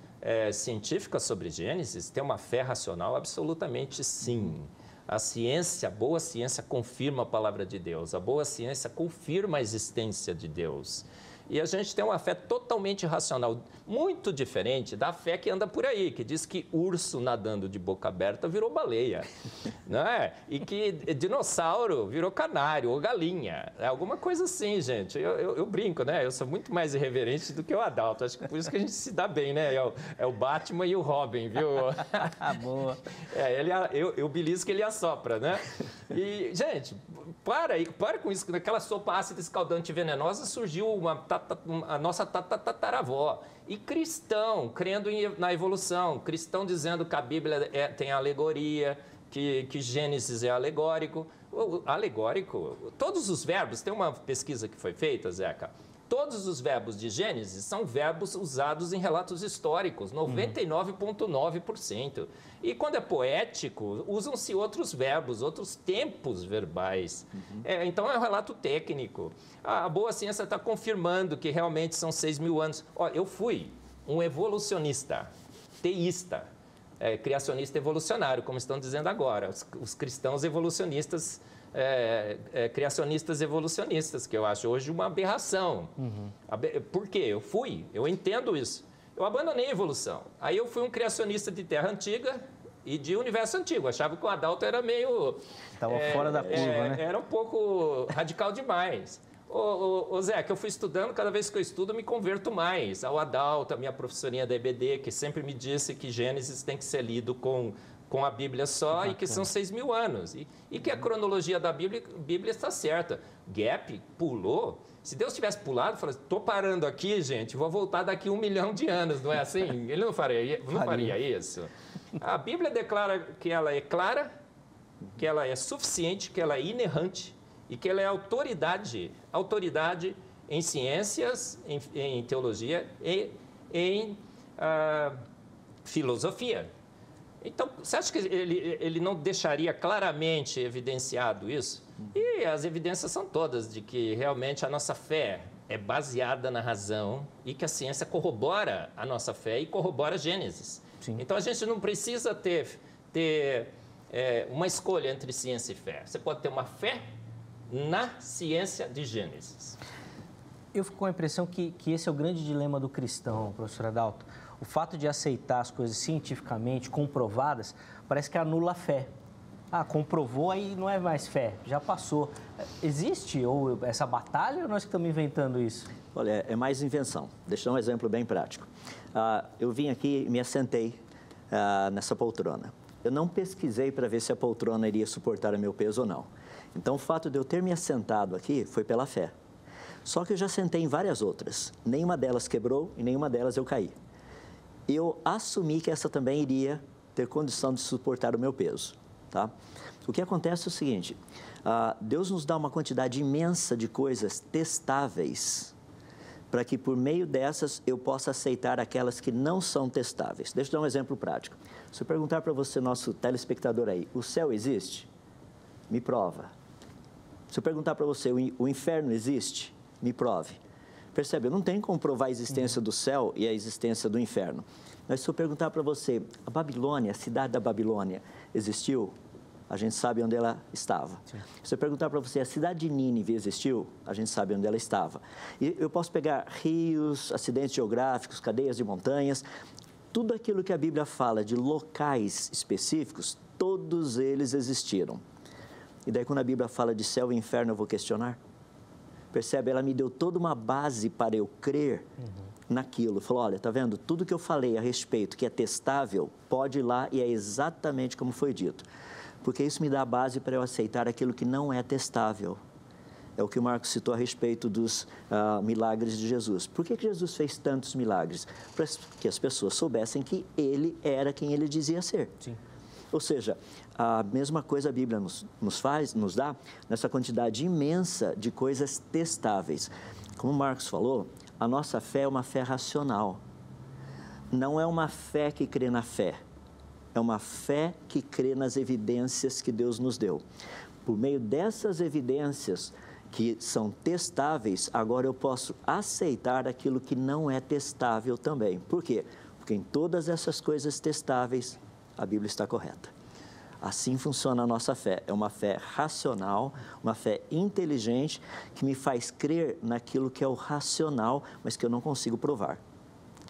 científica sobre Gênesis, ter uma fé racional? Absolutamente sim. A boa ciência confirma a palavra de Deus, a boa ciência confirma a existência de Deus. E a gente tem uma fé totalmente racional, muito diferente da fé que anda por aí, que diz que urso nadando de boca aberta virou baleia, não é? E que dinossauro virou canário ou galinha, alguma coisa assim, gente. Eu brinco, né? Eu sou muito mais irreverente do que o Adalto, acho que por isso que a gente se dá bem, né? É o Batman e o Robin, viu? Boa. Eu belisco que ele assopra, né? E, gente, para com isso, naquela sopa ácida escaldante e venenosa surgiu a nossa tataravó. E cristão, crendo na evolução, cristão dizendo que a Bíblia tem alegoria, que Gênesis é alegórico. Todos os verbos, tem uma pesquisa que foi feita, Zeca, todos os verbos de Gênesis são verbos usados em relatos históricos, 99,9%. E quando é poético, usam-se outros verbos, outros tempos verbais. Então é um relato técnico. A boa ciência está confirmando que realmente são 6.000 anos. Eu fui um evolucionista, teísta, criacionista evolucionário, como estão dizendo agora. Os cristãos evolucionistas, criacionistas evolucionistas, que eu acho hoje uma aberração. Por quê? Eu entendo isso. Eu abandonei a evolução. Aí eu fui um criacionista de terra antiga e de universo antigo. Achava que o Adalto era meio... Estava fora da curva, né? Era um pouco radical demais. Ô Zé, que eu fui estudando, cada vez que eu estudo eu me converto mais. Ao Adalto, a minha professorinha da EBD, que sempre me disse que Gênesis tem que ser lido com a Bíblia só e que são 6.000 anos. E que a cronologia da Bíblia está certa. Gap pulou. Se Deus tivesse pulado, falou, estou parando aqui, gente, vou voltar daqui 1 milhão de anos, não é assim? Ele não faria isso. A Bíblia declara que ela é clara, que ela é suficiente, que ela é inerrante e que ela é autoridade em ciências, em teologia e em filosofia. Então, você acha que ele não deixaria claramente evidenciado isso? E as evidências são todas de que realmente a nossa fé é baseada na razão e que a ciência corrobora a nossa fé e corrobora Gênesis. Sim. Então, a gente não precisa ter uma escolha entre ciência e fé. Você pode ter uma fé na ciência de Gênesis. Eu fico com a impressão que esse é o grande dilema do cristão, professor Adalto. O fato de aceitar as coisas cientificamente comprovadas parece que anula a fé. Comprovou, aí não é mais fé, já passou. Existe essa batalha ou nós que estamos inventando isso? Olha, é mais invenção. Deixa eu dar um exemplo bem prático. Eu vim aqui e me assentei nessa poltrona. Eu não pesquisei para ver se a poltrona iria suportar o meu peso ou não. Então, o fato de eu ter me assentado aqui foi pela fé. Só que eu já sentei em várias outras. Nenhuma delas quebrou e nenhuma delas eu caí. Eu assumi que essa também iria ter condição de suportar o meu peso. Tá? O que acontece é o seguinte, Deus nos dá uma quantidade imensa de coisas testáveis para que por meio dessas eu possa aceitar aquelas que não são testáveis. Deixa eu dar um exemplo prático. Se eu perguntar para você, nosso telespectador aí, o céu existe? Me prova. Se eu perguntar para você, o inferno existe? Me prove. Percebe? Eu não tenho como provar a existência do céu e a existência do inferno. Mas se eu perguntar para você, a Babilônia, a cidade da Babilônia, existiu? A gente sabe onde ela estava. Sim. Se eu perguntar para você, a cidade de Nínive existiu? A gente sabe onde ela estava. E eu posso pegar rios, acidentes geográficos, cadeias de montanhas, tudo aquilo que a Bíblia fala de locais específicos, todos eles existiram. E daí quando a Bíblia fala de céu e inferno, eu vou questionar? Percebe? Ela me deu toda uma base para eu crer naquilo. Falou, olha, tá vendo? Tudo que eu falei a respeito que é testável, pode ir lá e é exatamente como foi dito. Porque isso me dá a base para eu aceitar aquilo que não é testável. É o que o Marcos citou a respeito dos milagres de Jesus. Por que Jesus fez tantos milagres? Para que as pessoas soubessem que ele era quem ele dizia ser. Sim. Ou seja, a mesma coisa a Bíblia nos dá nessa quantidade imensa de coisas testáveis. Como o Marcos falou, a nossa fé é uma fé racional. Não é uma fé que crê na fé. É uma fé que crê nas evidências que Deus nos deu. Por meio dessas evidências que são testáveis, agora eu posso aceitar aquilo que não é testável também. Por quê? Porque em todas essas coisas testáveis, a Bíblia está correta. Assim funciona a nossa fé. É uma fé racional, uma fé inteligente, que me faz crer naquilo que é o racional, mas que eu não consigo provar.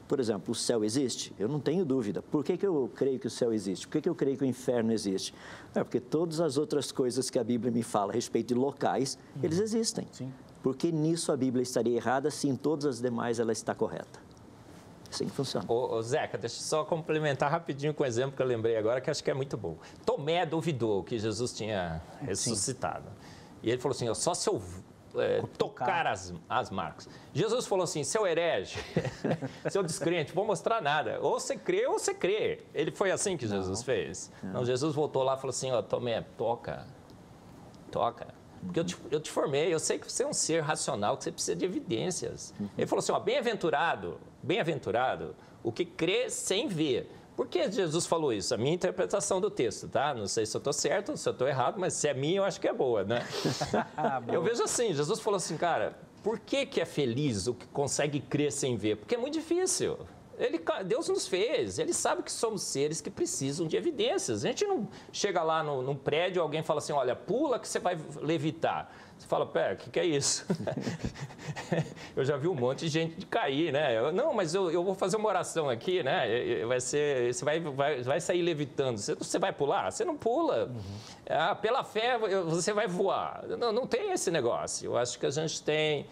Por exemplo, o céu existe? Eu não tenho dúvida. Por que eu creio que o céu existe? Por que eu creio que o inferno existe? Porque todas as outras coisas que a Bíblia me fala a respeito de locais, eles existem. Sim. Por que nisso a Bíblia estaria errada, se em todas as demais ela está correta? Assim que funciona. Ô Zeca, deixa eu só complementar rapidinho com o exemplo que eu lembrei agora, que acho que é muito bom. Tomé duvidou que Jesus tinha ressuscitado. Sim. E ele falou assim, só se eu tocar as marcas. Jesus falou assim, seu herege, seu descrente, vou mostrar nada. Ou você crê ou você crê. Ele foi assim que Jesus fez. Não, Jesus voltou lá e falou assim, Tomé, toca. Porque eu te formei, eu sei que você é um ser racional, que você precisa de evidências. Ele falou assim, bem-aventurado o que crê sem ver. Por que Jesus falou isso? A minha interpretação do texto, tá? Não sei se eu estou certo ou se eu estou errado, mas se é minha, eu acho que é boa, né? Eu vejo assim, Jesus falou assim, cara, por que é feliz o que consegue crer sem ver? Porque é muito difícil. Deus nos fez, Ele sabe que somos seres que precisam de evidências. A gente não chega lá num prédio e alguém fala assim, olha, pula que você vai levitar. Você fala, pera, o que é isso? Eu já vi um monte de gente cair, né? Não, mas eu vou fazer uma oração aqui, né? Você vai sair levitando. Você vai pular? Você não pula. Pela fé, você vai voar. Não tem esse negócio. Eu acho que a gente tem...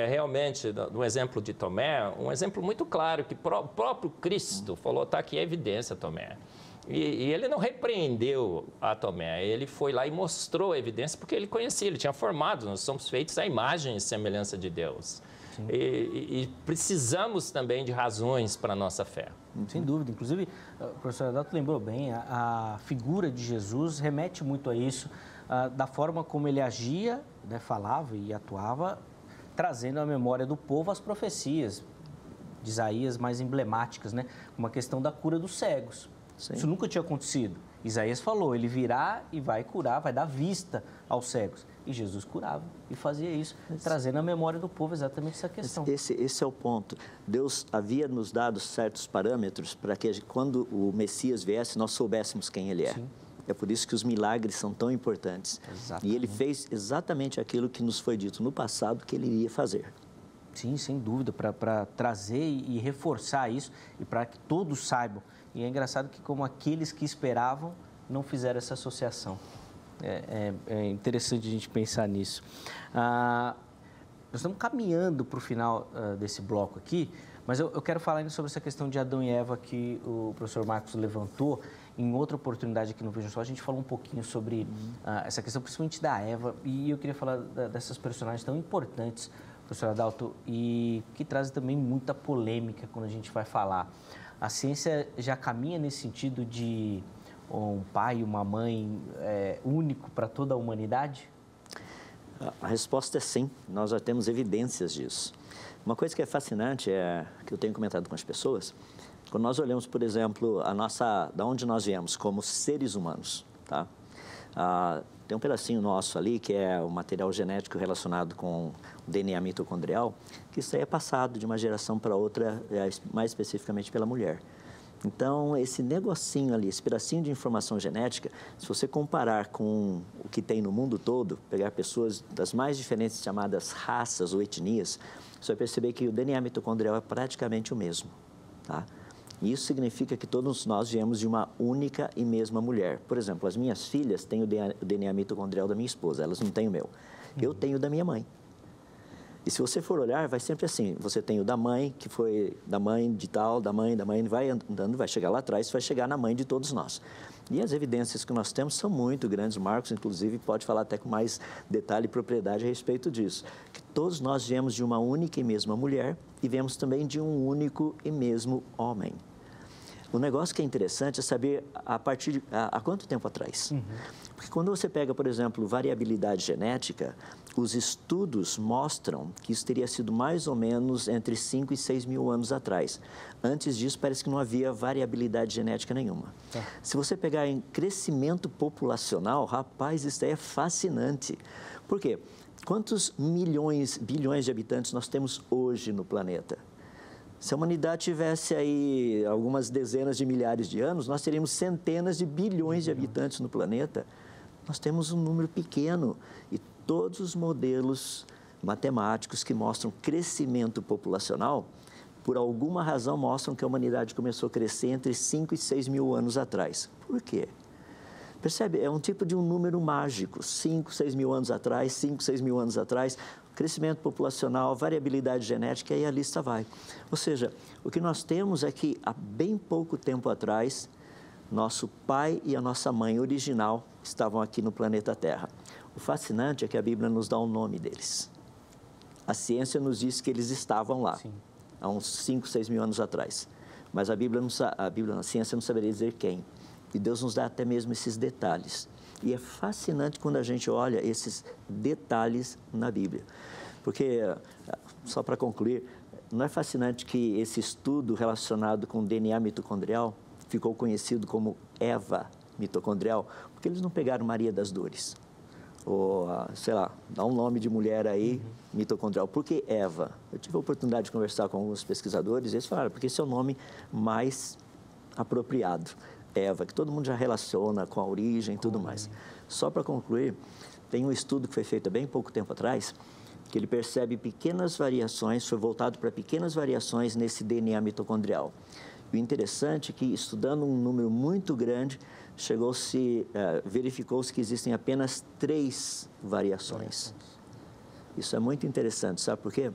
realmente, no exemplo de Tomé, um exemplo muito claro que o próprio Cristo falou, está aqui a evidência, Tomé. E ele não repreendeu a Tomé, ele foi lá e mostrou a evidência porque ele conhecia, ele tinha formado, nós somos feitos à imagem e semelhança de Deus. E precisamos também de razões para a nossa fé. Sem dúvida. Inclusive, o professor Adalto lembrou bem, a figura de Jesus remete muito a isso, da forma como ele agia, né, falava e atuava, trazendo à memória do povo as profecias de Isaías mais emblemáticas, né? Uma questão da cura dos cegos. Sim. Isso nunca tinha acontecido. Isaías falou, ele virá e vai curar, vai dar vista aos cegos. E Jesus curava e fazia isso, trazendo à memória do povo exatamente essa questão. Esse é o ponto. Deus havia nos dado certos parâmetros para que quando o Messias viesse, nós soubéssemos quem ele é. Sim. É por isso que os milagres são tão importantes. Exatamente. E ele fez exatamente aquilo que nos foi dito no passado que ele iria fazer. Sim, sem dúvida, para trazer e reforçar isso e para que todos saibam. E é engraçado que como aqueles que esperavam não fizeram essa associação. É interessante a gente pensar nisso. Nós estamos caminhando para o final desse bloco aqui, mas eu quero falar ainda sobre essa questão de Adão e Eva que o professor Marcos levantou. Em outra oportunidade aqui no Vejam Só, a gente falou um pouquinho sobre essa questão, principalmente da Eva, e eu queria falar dessas personagens tão importantes, professor Adalto, e que trazem também muita polêmica quando a gente vai falar. A ciência já caminha nesse sentido de um pai e uma mãe único para toda a humanidade? A resposta é sim, nós já temos evidências disso. Uma coisa que é fascinante, que eu tenho comentado com as pessoas, quando nós olhamos, por exemplo, da onde nós viemos como seres humanos, tá? Tem um pedacinho nosso ali, que é o material genético relacionado com o DNA mitocondrial, que isso aí é passado de uma geração para outra, mais especificamente pela mulher. Então, esse negocinho ali, esse pedacinho de informação genética, se você comparar com o que tem no mundo todo, pegar pessoas das mais diferentes chamadas raças ou etnias, você vai perceber que o DNA mitocondrial é praticamente o mesmo, tá? Isso significa que todos nós viemos de uma única e mesma mulher. Por exemplo, as minhas filhas têm o DNA mitocondrial da minha esposa, elas não têm o meu. Eu tenho o da minha mãe. E se você for olhar, vai sempre assim, você tem o da mãe, que foi da mãe de tal, da mãe, vai andando, vai chegar lá atrás, vai chegar na mãe de todos nós. E as evidências que nós temos são muito grandes, Marcos, inclusive, pode falar até com mais detalhe e propriedade a respeito disso. Que todos nós viemos de uma única e mesma mulher e viemos também de um único e mesmo homem. O negócio que é interessante é saber há quanto tempo atrás. Porque quando você pega, por exemplo, variabilidade genética, os estudos mostram que isso teria sido mais ou menos entre 5 e 6 mil anos atrás. Antes disso, parece que não havia variabilidade genética nenhuma. Se você pegar em crescimento populacional, rapaz, isso aí é fascinante. Por quê? Quantos milhões, bilhões de habitantes nós temos hoje no planeta? Se a humanidade tivesse aí algumas dezenas de milhares de anos, nós teríamos centenas de bilhões de habitantes no planeta. Nós temos um número pequeno e todos os modelos matemáticos que mostram crescimento populacional, por alguma razão mostram que a humanidade começou a crescer entre 5 e 6 mil anos atrás. Por quê? Percebe? É um tipo de um número mágico. 5, 6 mil anos atrás, 5, 6 mil anos atrás, crescimento populacional, variabilidade genética e a lista vai. Ou seja, o que nós temos é que há bem pouco tempo atrás, nosso pai e a nossa mãe original estavam aqui no planeta Terra. O fascinante é que a Bíblia nos dá o nome deles. A ciência nos diz que eles estavam lá, há uns 5, 6 mil anos atrás. Mas a ciência não saberia dizer quem. E Deus nos dá até mesmo esses detalhes. E é fascinante quando a gente olha esses detalhes na Bíblia. Porque, só para concluir, não é fascinante que esse estudo relacionado com o DNA mitocondrial ficou conhecido como Eva mitocondrial? Porque eles não pegaram Maria das Dores. ou, sei lá, dá um nome de mulher aí, mitocondrial. Por que Eva? Eu tive a oportunidade de conversar com alguns pesquisadores e eles falaram, porque esse é o nome mais apropriado. Eva, que todo mundo já relaciona com a origem e tudo mais. Só para concluir, tem um estudo que foi feito há bem pouco tempo atrás, que ele percebe pequenas variações, foi voltado para pequenas variações nesse DNA mitocondrial. E o interessante é que, estudando um número muito grande, verificou-se que existem apenas 3 variações. Isso é muito interessante, sabe por quê?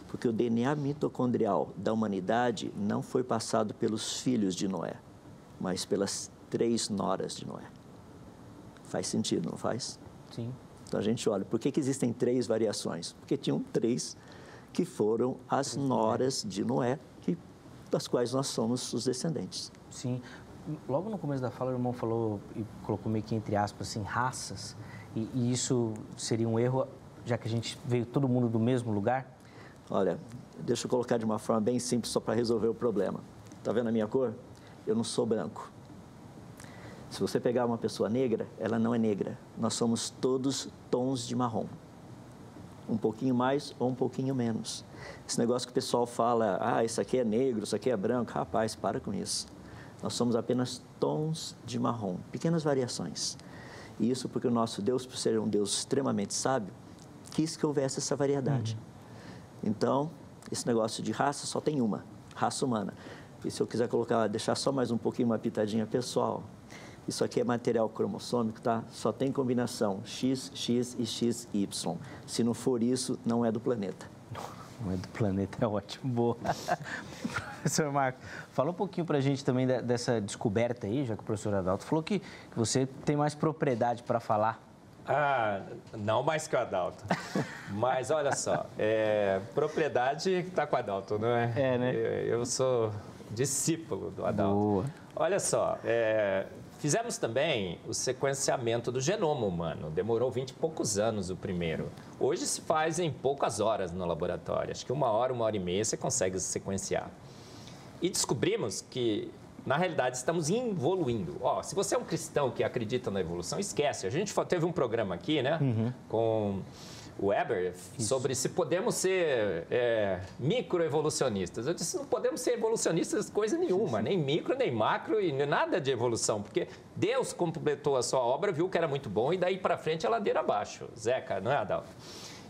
Porque o DNA mitocondrial da humanidade não foi passado pelos filhos de Noé, mas pelas 3 noras de Noé. Faz sentido, não faz? Sim. Então a gente olha, por que existem 3 variações? Porque tinham 3 que foram as noras de Noé, das quais nós somos os descendentes. Sim. Logo no começo da fala, o irmão falou e colocou meio que entre aspas, assim, raças. E isso seria um erro, já que a gente veio todo mundo do mesmo lugar? Olha, deixa eu colocar de uma forma bem simples só para resolver o problema. Está vendo a minha cor? Eu não sou branco. Se você pegar uma pessoa negra, ela não é negra. Nós somos todos tons de marrom. Um pouquinho mais ou um pouquinho menos. Esse negócio que o pessoal fala, isso aqui é negro, isso aqui é branco. Rapaz, para com isso. Nós somos apenas tons de marrom, pequenas variações. E isso porque o nosso Deus, por ser um Deus extremamente sábio, quis que houvesse essa variedade. Então, esse negócio de raça só tem uma, raça humana. E se eu quiser deixar só mais um pouquinho, uma pitadinha pessoal, isso aqui é material cromossômico, tá? Só tem combinação X, X e XY. Se não for isso, não é do planeta. Não é do planeta, é ótimo, boa. Professor Marco, fala um pouquinho pra gente também dessa descoberta aí, já que o professor Adalto falou que você tem mais propriedade para falar. Não mais que o Adalto. Mas olha só, propriedade está com o Adalto, não é? É, né? Eu sou discípulo do Adalto. Boa. Olha só, fizemos também o sequenciamento do genoma humano. Demorou 20 e poucos anos o primeiro. Hoje se faz em poucas horas no laboratório. Acho que 1 hora, 1h30 você consegue sequenciar. E descobrimos que, na realidade, estamos evoluindo. Se você é um cristão que acredita na evolução, esquece. A gente teve um programa aqui, né, com o Weber, sobre se podemos ser microevolucionistas. Eu disse, não podemos ser evolucionistas coisa nenhuma, nem micro, nem macro e nada de evolução, porque Deus completou a sua obra, viu que era muito bom e daí para frente é ladeira abaixo. Zeca, não é, Adalto?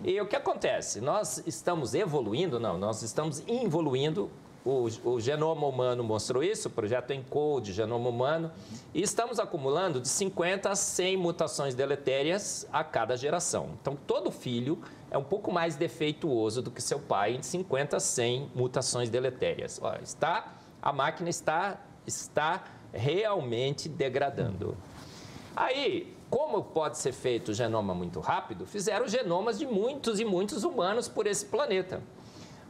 E o que acontece? Nós estamos evoluindo? Não, nós estamos involuindo. O genoma humano mostrou isso, o projeto ENCODE, genoma humano, e estamos acumulando de 50 a 100 mutações deletérias a cada geração. Então, todo filho é um pouco mais defeituoso do que seu pai, em 50 a 100 mutações deletérias. Olha, a máquina está realmente degradando. Aí, como pode ser feito o genoma muito rápido, fizeram genomas de muitos e muitos humanos por esse planeta.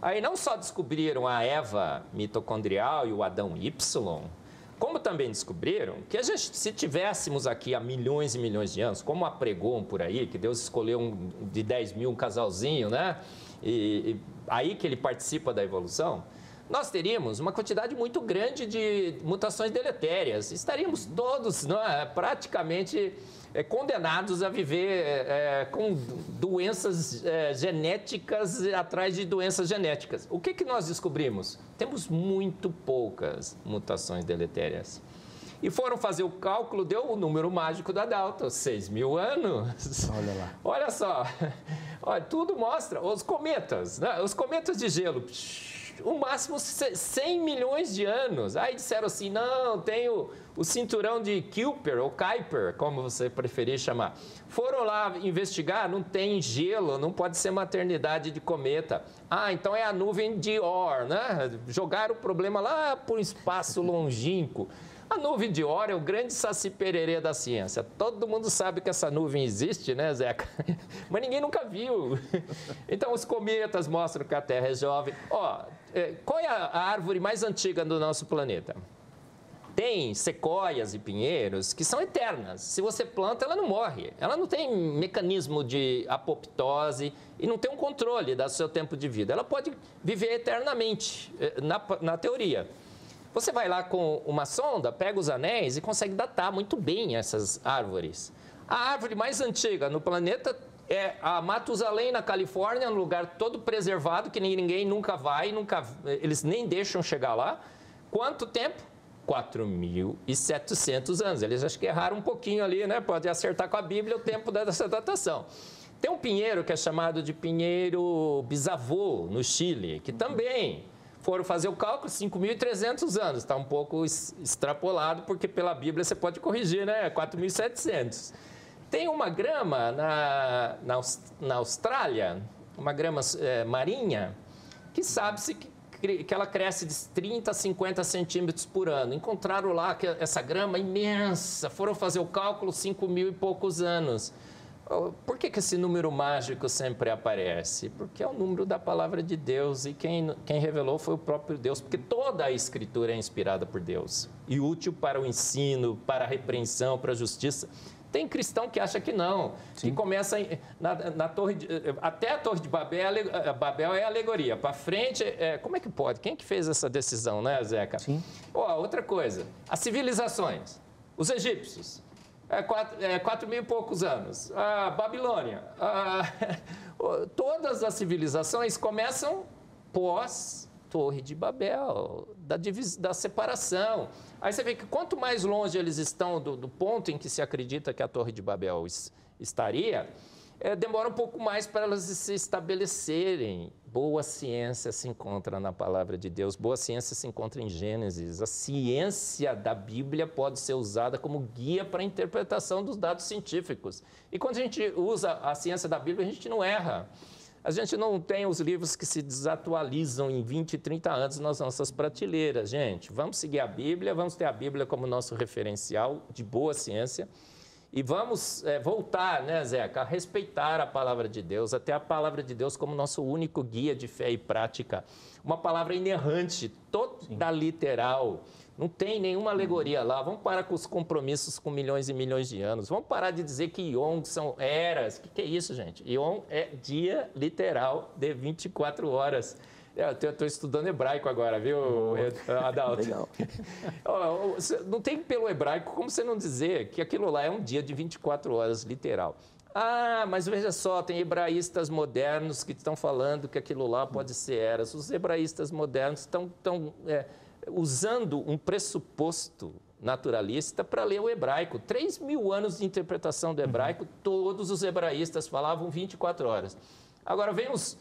Aí não só descobriram a Eva mitocondrial e o Adão Y, como também descobriram que se tivéssemos aqui há milhões e milhões de anos, como apregoam por aí, que Deus escolheu de 10 mil um casalzinho, né? E aí que ele participa da evolução, nós teríamos uma quantidade muito grande de mutações deletérias. Estaríamos todos praticamente condenados a viver com doenças genéticas atrás de doenças genéticas. O que nós descobrimos? Temos muito poucas mutações deletérias. E foram fazer o cálculo, deu o número mágico do Adalto, 6.000 anos. Olha lá. Olha só, olha, tudo mostra. Os cometas, né? Os cometas de gelo, o máximo 100 milhões de anos. Aí disseram assim, não, tem o cinturão de Kuiper, ou Kuiper, como você preferir chamar. Foram lá investigar, não tem gelo, não pode ser maternidade de cometa. Então é a nuvem de Oort, né? Jogaram o problema lá para um espaço longínquo. A nuvem de Oort é o grande saci-pererê da ciência. Todo mundo sabe que essa nuvem existe, né, Zeca? Mas ninguém nunca viu. Então, os cometas mostram que a Terra é jovem. Qual é a árvore mais antiga do nosso planeta? Tem sequoias e pinheiros que são eternas. Se você planta, ela não morre. Ela não tem mecanismo de apoptose e não tem um controle do seu tempo de vida. Ela pode viver eternamente, na teoria. Você vai lá com uma sonda, pega os anéis e consegue datar muito bem essas árvores. A árvore mais antiga no planeta é a Matusalém, na Califórnia, um lugar todo preservado, que ninguém nunca vai, eles nem deixam chegar lá. Quanto tempo? 4.700 anos. Eles acho que erraram um pouquinho ali, né? Pode acertar com a Bíblia o tempo dessa datação. Tem um pinheiro que é chamado de pinheiro bisavô, no Chile, que também foram fazer o cálculo, 5.300 anos. Está um pouco extrapolado, porque pela Bíblia você pode corrigir, né? 4.700. Tem uma grama na Austrália, uma grama marinha, que sabe-se que ela cresce de 30 a 50 centímetros por ano. Encontraram lá essa grama imensa, foram fazer o cálculo, 5.000 e poucos anos. Por que esse número mágico sempre aparece? Porque é o número da palavra de Deus, e quem revelou foi o próprio Deus, porque toda a Escritura é inspirada por Deus e útil para o ensino, para a repreensão, para a justiça. Tem cristão que acha que não, que começa na torre até a Torre de Babel é alegoria. Para frente, como é que pode? Quem que fez essa decisão, né, Zeca? Sim. Outra coisa, as civilizações, os egípcios, 4.000 e poucos anos, a Babilônia, todas as civilizações começam pós Torre de Babel, da separação. Aí você vê que quanto mais longe eles estão do ponto em que se acredita que a Torre de Babel estaria, demora um pouco mais para elas se estabelecerem. Boa ciência se encontra na palavra de Deus, boa ciência se encontra em Gênesis. A ciência da Bíblia pode ser usada como guia para a interpretação dos dados científicos. E quando a gente usa a ciência da Bíblia, a gente não erra. A gente não tem os livros que se desatualizam em 20, 30 anos nas nossas prateleiras, gente. Vamos seguir a Bíblia, vamos ter a Bíblia como nosso referencial de boa ciência e vamos voltar, né, Zeca, a respeitar a palavra de Deus, até a palavra de Deus como nosso único guia de fé e prática. Uma palavra inerrante, toda literal. Não tem nenhuma alegoria lá. Vamos parar com os compromissos com milhões e milhões de anos. Vamos parar de dizer que Ion são eras. O que é isso, gente? Ion é dia literal de 24 horas. Eu estou estudando hebraico agora, viu, Adalto? Legal. Não tem pelo hebraico como você não dizer que aquilo lá é um dia de 24 horas literal. Ah, mas veja só, tem hebraístas modernos que estão falando que aquilo lá pode ser eras. Os hebraístas modernos estão usando um pressuposto naturalista para ler o hebraico. 3.000 anos de interpretação do hebraico, todos os hebraístas falavam 24 horas. Agora, vem os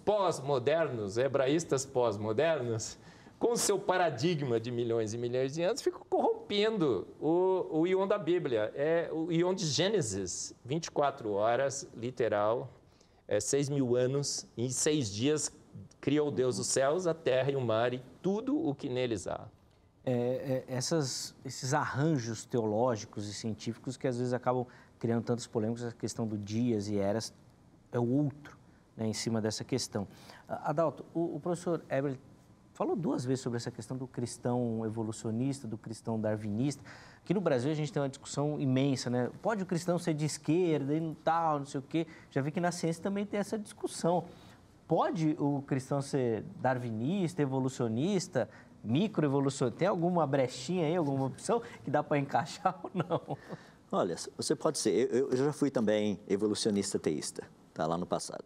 pós-modernos, hebraístas pós-modernos, com o seu paradigma de milhões e milhões de anos, ficam corrompendo o Ion da Bíblia. É o Ion de Gênesis, 24 horas, literal, 6.000 anos, em 6 dias criou Deus os céus, a terra e o mar e tudo o que neles há. Esses arranjos teológicos e científicos que às vezes acabam criando tantas polêmicas, a questão do dias e eras é o outro, né, em cima dessa questão. Adalto, o professor Eberle falou 2 vezes sobre essa questão do cristão evolucionista, do cristão darwinista. Aqui no Brasil a gente tem uma discussão imensa, né? Pode o cristão ser de esquerda e tal, não sei o quê? Já vi que na ciência também tem essa discussão. Pode o cristão ser darwinista, evolucionista, microevolucionista? Tem alguma brechinha aí, alguma opção que dá para encaixar ou não? Olha, você pode ser. Eu já fui também evolucionista teísta, tá, lá no passado.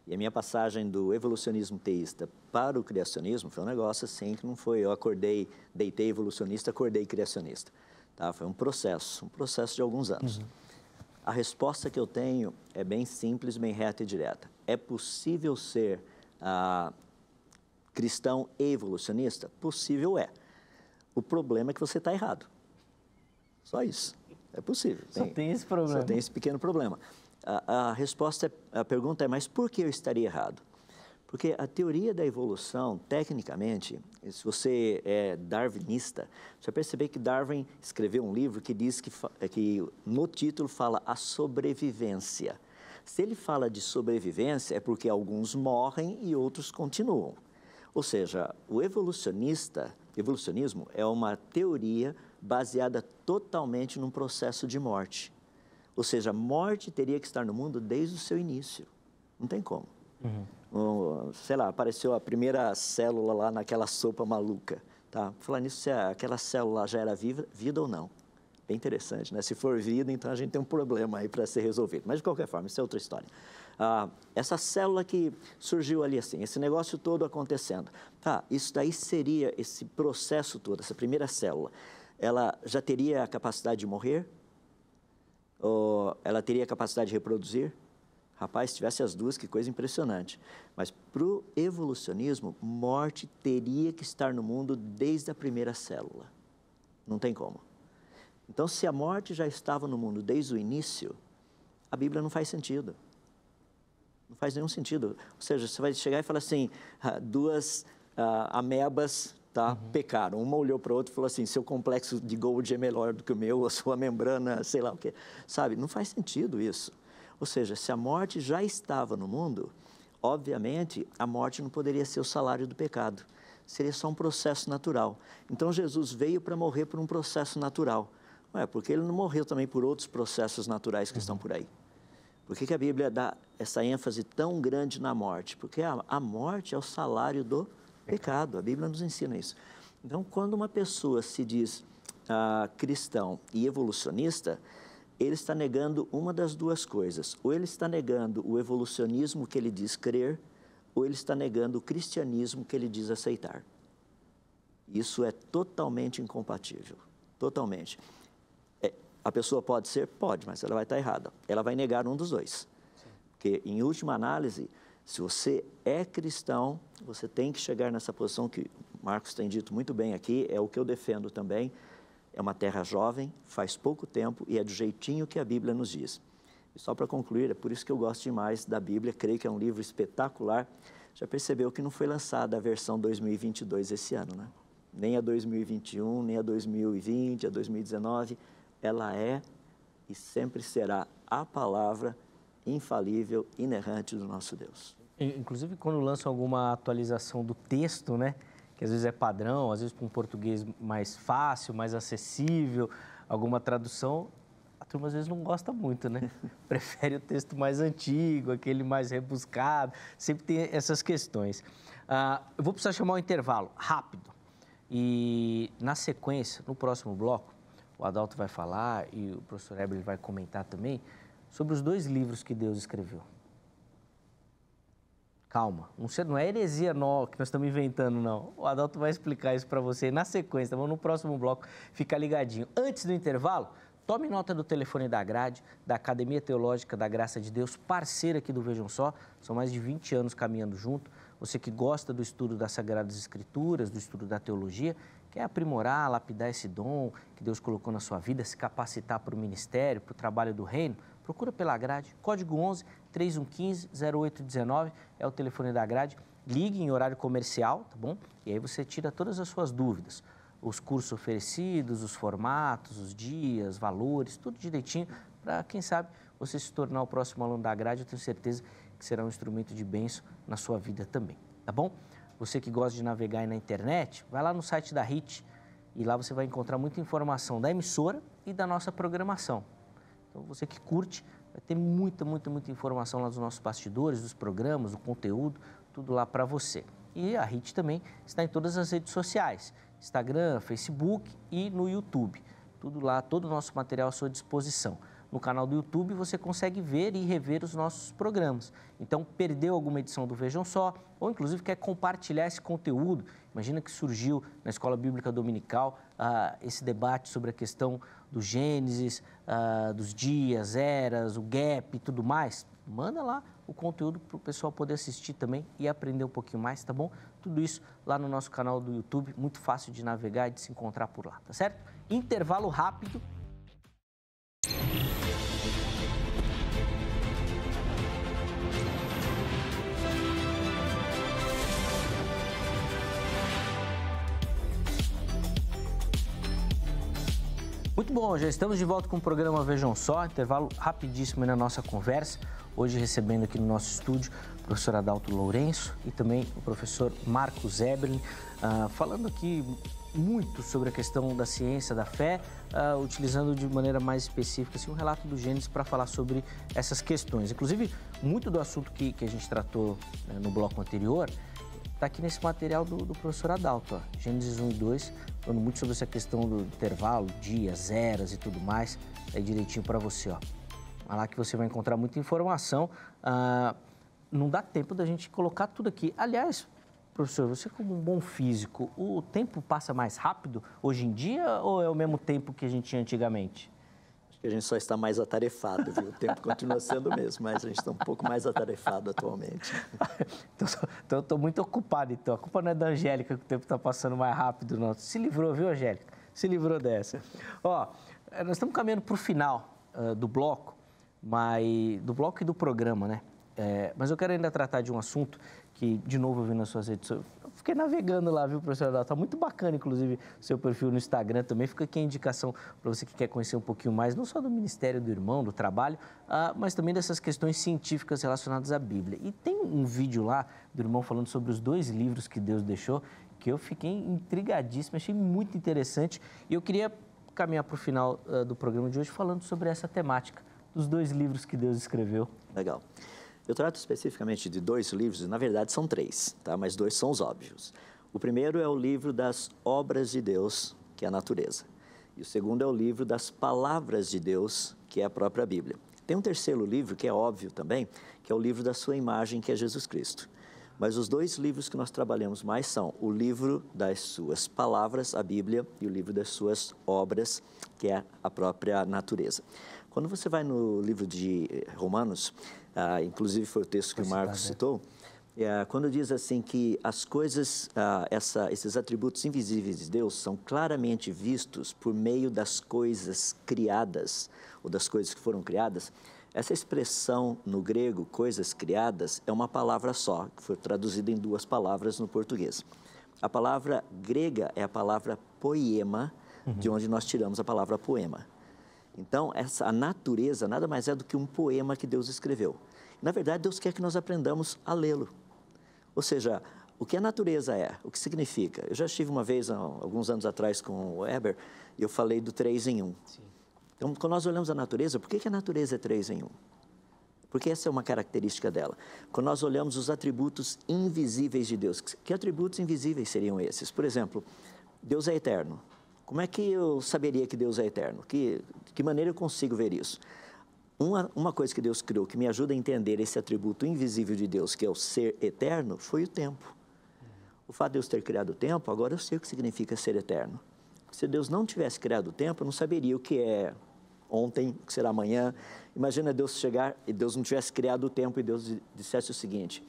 E a minha passagem do evolucionismo teísta para o criacionismo foi um negócio assim que não foi eu acordei, deitei evolucionista, acordei criacionista. Tá? Foi um processo de alguns anos. Uhum. A resposta que eu tenho é bem simples, bem reta e direta. É possível ser cristão evolucionista? Possível é. O problema é que você está errado. Só isso. É possível. Só tem esse problema. Só tem esse pequeno problema. A pergunta é, mas por que eu estaria errado? Porque a teoria da evolução, tecnicamente, se você é darwinista, você vai perceber que Darwin escreveu um livro que diz que no título fala a sobrevivência. Se ele fala de sobrevivência, é porque alguns morrem e outros continuam. Ou seja, o evolucionismo é uma teoria baseada totalmente num processo de morte. Ou seja, a morte teria que estar no mundo desde o seu início. Não tem como. Uhum. Sei lá, apareceu a primeira célula lá naquela sopa maluca. Tá? Falando nisso, se aquela célula já era vida ou não. Bem interessante, né? Se for vida, então a gente tem um problema aí para ser resolvido. Mas, de qualquer forma, isso é outra história. Essa célula que surgiu ali assim, esse negócio todo acontecendo. Tá, isso daí seria, esse processo todo, essa primeira célula, ela já teria a capacidade de morrer? Ou ela teria a capacidade de reproduzir? Rapaz, se tivesse as duas, que coisa impressionante. Mas para o evolucionismo, morte teria que estar no mundo desde a primeira célula. Não tem como. Então, se a morte já estava no mundo desde o início, a Bíblia não faz sentido. Não faz nenhum sentido. Ou seja, você vai chegar e falar assim, duas amebas pecaram. Uma olhou para a outra e falou assim, seu complexo de Golgi é melhor do que o meu, a sua membrana, sei lá o quê. Sabe, não faz sentido isso. Ou seja, se a morte já estava no mundo, obviamente, a morte não poderia ser o salário do pecado. Seria só um processo natural. Então, Jesus veio para morrer por um processo natural. Ué, porque ele não morreu também por outros processos naturais que estão por aí? Por que a Bíblia dá essa ênfase tão grande na morte? Porque a morte é o salário do pecado. A Bíblia nos ensina isso. Então, quando uma pessoa se diz cristão e evolucionista, ele está negando uma das duas coisas. Ou ele está negando o evolucionismo que ele diz crer, ou ele está negando o cristianismo que ele diz aceitar. Isso é totalmente incompatível. Totalmente. A pessoa pode ser? Pode, mas ela vai estar errada. Ela vai negar um dos dois. Sim. Porque, em última análise, se você é cristão, você tem que chegar nessa posição que Marcos tem dito muito bem aqui, é o que eu defendo também. É uma terra jovem, faz pouco tempo e é do jeitinho que a Bíblia nos diz. E só para concluir, é por isso que eu gosto demais da Bíblia, creio que é um livro espetacular. Já percebeu que não foi lançada a versão 2022 esse ano, né? Nem a 2021, nem a 2020, a 2019. Ela é e sempre será a palavra infalível, inerrante do nosso Deus. Inclusive, quando lançam alguma atualização do texto, né? Que às vezes é padrão, às vezes com um português mais fácil, mais acessível, alguma tradução, a turma às vezes não gosta muito, né? Prefere o texto mais antigo, aquele mais rebuscado, sempre tem essas questões. Eu vou precisar chamar um intervalo rápido e, na sequência, no próximo bloco, o Adalto vai falar e o professor Heber vai comentar também sobre os 2 livros que Deus escreveu. Calma, não é heresia nova que nós estamos inventando, não. O Adalto vai explicar isso para você na sequência, tá bom? No próximo bloco, fica ligadinho. Antes do intervalo, tome nota do telefone da grade, da Academia Teológica da Graça de Deus, parceira aqui do Vejam Só. São mais de 20 anos caminhando junto. Você que gosta do estudo das Sagradas Escrituras, do estudo da teologia, quer aprimorar, lapidar esse dom que Deus colocou na sua vida, se capacitar para o ministério, para o trabalho do reino, procura pela grade, código 11 3115 0819 é o telefone da grade. Ligue em horário comercial, tá bom? E aí você tira todas as suas dúvidas. Os cursos oferecidos, os formatos, os dias, valores, tudo direitinho, para, quem sabe, você se tornar o próximo aluno da grade. Eu tenho certeza que será um instrumento de bênção na sua vida também, tá bom? Você que gosta de navegar aí na internet, vai lá no site da HIT e lá você vai encontrar muita informação da emissora e da nossa programação. Então, você que curte, vai ter muita informação lá dos nossos bastidores, dos programas, do conteúdo, tudo lá para você. E a HIT também está em todas as redes sociais, Instagram, Facebook e no YouTube. Tudo lá, todo o nosso material à sua disposição. No canal do YouTube você consegue ver e rever os nossos programas. Então, perdeu alguma edição do Vejam Só, ou inclusive quer compartilhar esse conteúdo. Imagina que surgiu na Escola Bíblica Dominical esse debate sobre a questão do Gênesis, dos dias, eras, o gap e tudo mais. Manda lá o conteúdo para o pessoal poder assistir também e aprender um pouquinho mais, tá bom? Tudo isso lá no nosso canal do YouTube, muito fácil de navegar e de se encontrar por lá, tá certo? Intervalo rápido. Muito bom, já estamos de volta com o programa Vejam Só, intervalo rapidíssimo aí na nossa conversa. Hoje recebendo aqui no nosso estúdio o professor Adalto Lourenço e também o professor Marcos Eberlin, falando aqui muito sobre a questão da ciência, da fé, utilizando de maneira mais específica assim, um relato do Gênesis para falar sobre essas questões. Inclusive, muito do assunto que a gente tratou no bloco anterior está aqui nesse material do professor Adalto, ó, Gênesis 1 e 2, falando muito sobre essa questão do intervalo, dias, eras e tudo mais, aí direitinho para você, ó. Vai lá que você vai encontrar muita informação. Não dá tempo da gente colocar tudo aqui. Aliás, professor, você como um bom físico, o tempo passa mais rápido hoje em dia ou é o mesmo tempo que a gente tinha antigamente? A gente só está mais atarefado, viu? O tempo continua sendo o mesmo, mas a gente está um pouco mais atarefado atualmente. Então, eu estou muito ocupado, então. A culpa não é da Angélica que o tempo está passando mais rápido, não. Se livrou, viu, Angélica? Se livrou dessa. Ó, nós estamos caminhando para o final do bloco, do bloco e do programa, né? Mas eu quero ainda tratar de um assunto que, de novo, eu vi nas suas redes sociais. Fiquei navegando lá, viu, professor Adalto? Está muito bacana, inclusive, o seu perfil no Instagram também. Fica aqui a indicação para você que quer conhecer um pouquinho mais, não só do Ministério do Irmão, do trabalho, mas também dessas questões científicas relacionadas à Bíblia. E tem um vídeo lá do irmão falando sobre os 2 livros que Deus deixou, que eu fiquei intrigadíssimo, achei muito interessante. E eu queria caminhar para o final do programa de hoje falando sobre essa temática dos 2 livros que Deus escreveu. Legal. Eu trato especificamente de 2 livros, na verdade são 3, tá? Mas 2 são os óbvios. O primeiro é o livro das obras de Deus, que é a natureza. E o segundo é o livro das palavras de Deus, que é a própria Bíblia. Tem um terceiro livro, que é óbvio também, que é o livro da sua imagem, que é Jesus Cristo. Mas os 2 livros que nós trabalhamos mais são o livro das suas palavras, a Bíblia, e o livro das suas obras, que é a própria natureza. Quando você vai no livro de Romanos, inclusive foi o texto que o Marcos citou, quando diz assim que as coisas, esses atributos invisíveis de Deus são claramente vistos por meio das coisas criadas, ou das coisas que foram criadas, essa expressão no grego, coisas criadas, é uma palavra só, que foi traduzida em 2 palavras no português. A palavra grega é a palavra poema, de onde nós tiramos a palavra poema. Então, a natureza nada mais é do que um poema que Deus escreveu. Na verdade, Deus quer que nós aprendamos a lê-lo. Ou seja, o que a natureza é, o que significa. Eu já estive uma vez, alguns anos atrás, com o Weber, e eu falei do 3 em 1. Sim. Então, quando nós olhamos a natureza, por que a natureza é 3 em 1? Porque essa é uma característica dela. Quando nós olhamos os atributos invisíveis de Deus, que atributos invisíveis seriam esses? Por exemplo, Deus é eterno. Como é que eu saberia que Deus é eterno? De que maneira eu consigo ver isso? Uma coisa que Deus criou que me ajuda a entender esse atributo invisível de Deus, que é o ser eterno, foi o tempo. O fato de Deus ter criado o tempo, agora eu sei o que significa ser eterno. Se Deus não tivesse criado o tempo, eu não saberia o que é ontem, o que será amanhã. Imagina Deus chegar e Deus não tivesse criado o tempo e Deus dissesse o seguinte: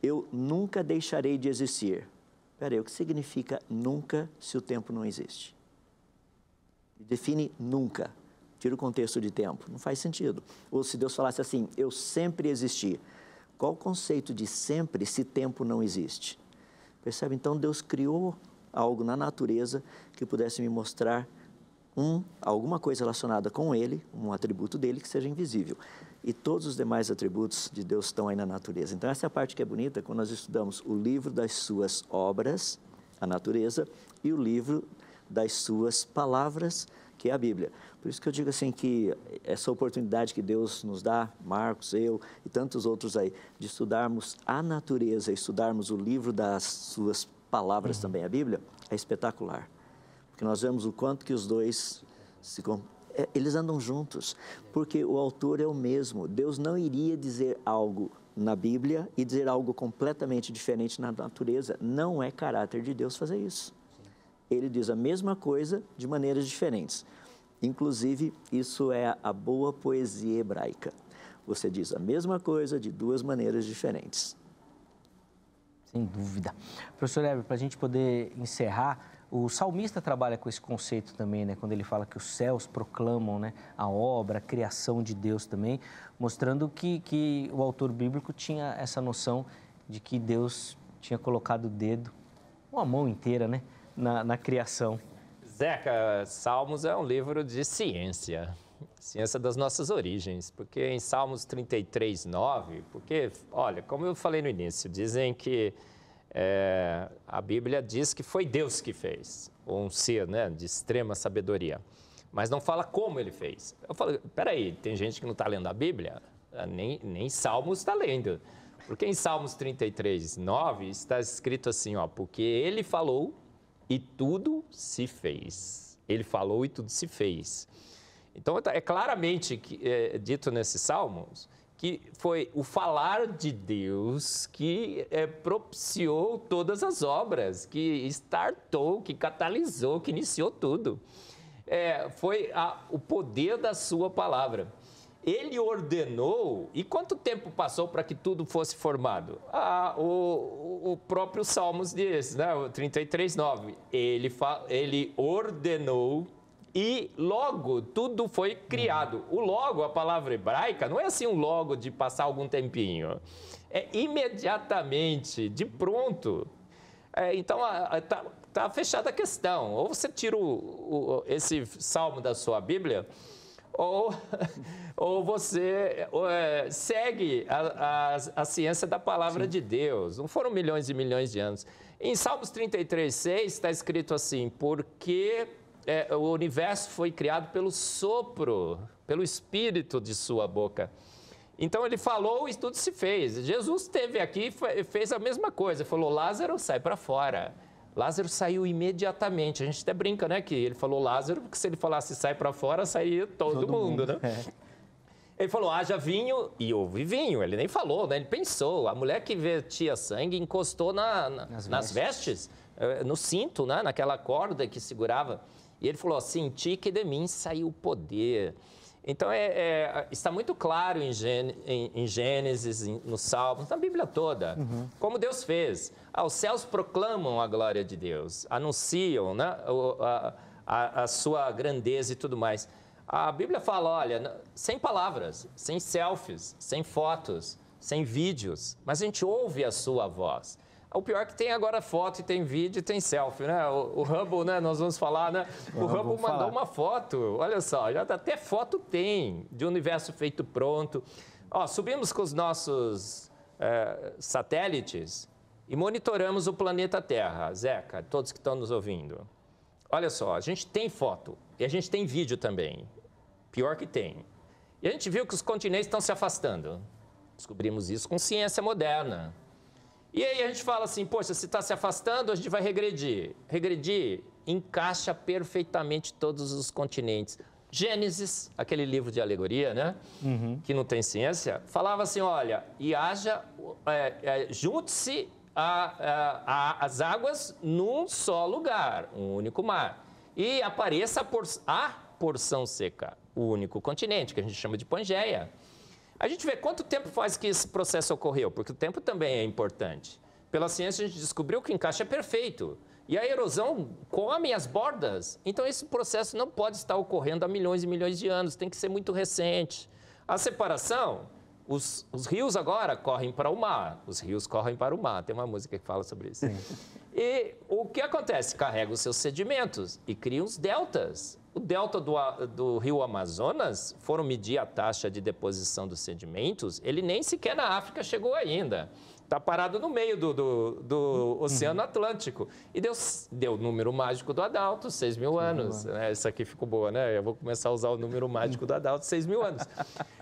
eu nunca deixarei de existir. Espera aí, o que significa nunca se o tempo não existe? Define nunca. Tira o contexto de tempo. Não faz sentido. Ou se Deus falasse assim, eu sempre existi. Qual o conceito de sempre se tempo não existe? Percebe? Então Deus criou algo na natureza que pudesse me mostrar alguma coisa relacionada com Ele, um atributo dele que seja invisível. E todos os demais atributos de Deus estão aí na natureza. Então essa é a parte que é bonita quando nós estudamos o livro das suas obras, a natureza, e o livro das suas palavras, que é a Bíblia. Por isso que eu digo assim que essa oportunidade que Deus nos dá, Marcos, eu e tantos outros aí, de estudarmos a natureza, estudarmos o livro das suas palavras também, a Bíblia, é espetacular. Porque nós vemos o quanto que os 2 eles andam juntos, porque o autor é o mesmo. Deus não iria dizer algo na Bíblia e dizer algo completamente diferente na natureza. Não é caráter de Deus fazer isso. Ele diz a mesma coisa de maneiras diferentes. Inclusive, isso é a boa poesia hebraica. Você diz a mesma coisa de 2 maneiras diferentes. Sem dúvida. Professor Heber, para a gente poder encerrar, o salmista trabalha com esse conceito também, né? Quando ele fala que os céus proclamam, né, a obra, a criação de Deus também, mostrando que o autor bíblico tinha essa noção de que Deus tinha colocado o dedo, uma mão inteira, né, na criação. Zeca, Salmos é um livro de ciência das nossas origens, porque em Salmos 33, 9, porque, olha, como eu falei no início, dizem que a Bíblia diz que foi Deus que fez, um ser, né, de extrema sabedoria, mas não fala como ele fez. Eu falo, peraí, tem gente que não está lendo a Bíblia? Nem Salmos está lendo. Porque em Salmos 33, 9, está escrito assim, ó, porque ele falou e tudo se fez. Ele falou e tudo se fez. Então, é claramente dito nesses Salmos que foi o falar de Deus que propiciou todas as obras, que startou, que catalisou, que iniciou tudo. Foi o poder da sua palavra. Ele ordenou, e quanto tempo passou para que tudo fosse formado? O próprio Salmos diz, né? O 33, 9. Ele ordenou e logo tudo foi criado. O logo, a palavra hebraica, não é assim um logo de passar algum tempinho. É imediatamente, de pronto. Então, está fechada a questão. Ou você tira esse salmo da sua Bíblia, ou você segue a ciência da palavra de Deus. Não foram milhões e milhões de anos. Em Salmos 33, 6, está escrito assim, porque o universo foi criado pelo sopro, pelo espírito de sua boca. Então, ele falou e tudo se fez. Jesus esteve aqui e fez a mesma coisa. Falou, Lázaro, sai para fora. Lázaro saiu imediatamente. A gente até brinca, né, que ele falou Lázaro, porque se ele falasse sai para fora, sairia todo mundo, né? Ele falou, haja vinho, e houve vinho. Ele nem falou, né? Ele pensou. A mulher que vertia sangue encostou nas vestes, no cinto, né? Naquela corda que segurava. E ele falou, senti que de mim saiu o poder. Então, está muito claro em Gênesis, nos Salmos, na Bíblia toda, como Deus fez. Os céus proclamam a glória de Deus, anunciam, né, a sua grandeza e tudo mais. A Bíblia fala, olha, sem palavras, sem selfies, sem fotos, sem vídeos, mas a gente ouve a sua voz. O pior é que tem agora foto, e tem vídeo, e tem selfie, né? O Hubble, né? Nós vamos falar, né? O Hubble mandou uma foto, olha só, já até foto tem, de um universo feito pronto. Subimos com os nossos satélites e monitoramos o planeta Terra. Zeca, todos que estão nos ouvindo. Olha só, a gente tem foto e a gente tem vídeo também. Pior que tem. E a gente viu que os continentes estão se afastando. Descobrimos isso com ciência moderna. E aí a gente fala assim, poxa, se está se afastando, a gente vai regredir. Regredir encaixa perfeitamente todos os continentes. Gênesis, aquele livro de alegoria, né? Que não tem ciência, falava assim, olha, e junte-se as águas num só lugar, um único mar. E apareça a porção seca, o único continente, que a gente chama de Pangeia. A gente vê quanto tempo faz que esse processo ocorreu, porque o tempo também é importante. Pela ciência, a gente descobriu que o encaixe é perfeito. E a erosão come as bordas. Então, esse processo não pode estar ocorrendo há milhões e milhões de anos, tem que ser muito recente. A separação, os rios agora correm para o mar. Os rios correm para o mar. Tem uma música que fala sobre isso. E o que acontece? Carrega os seus sedimentos e cria os deltas. O delta do rio Amazonas, foram medir a taxa de deposição dos sedimentos, ele nem sequer na África chegou ainda. Está parado no meio do Oceano Atlântico. E deu o número mágico do Adalto, 6.000 anos. Essa aqui ficou boa, né? Eu vou começar a usar o número mágico do Adalto, 6.000 anos.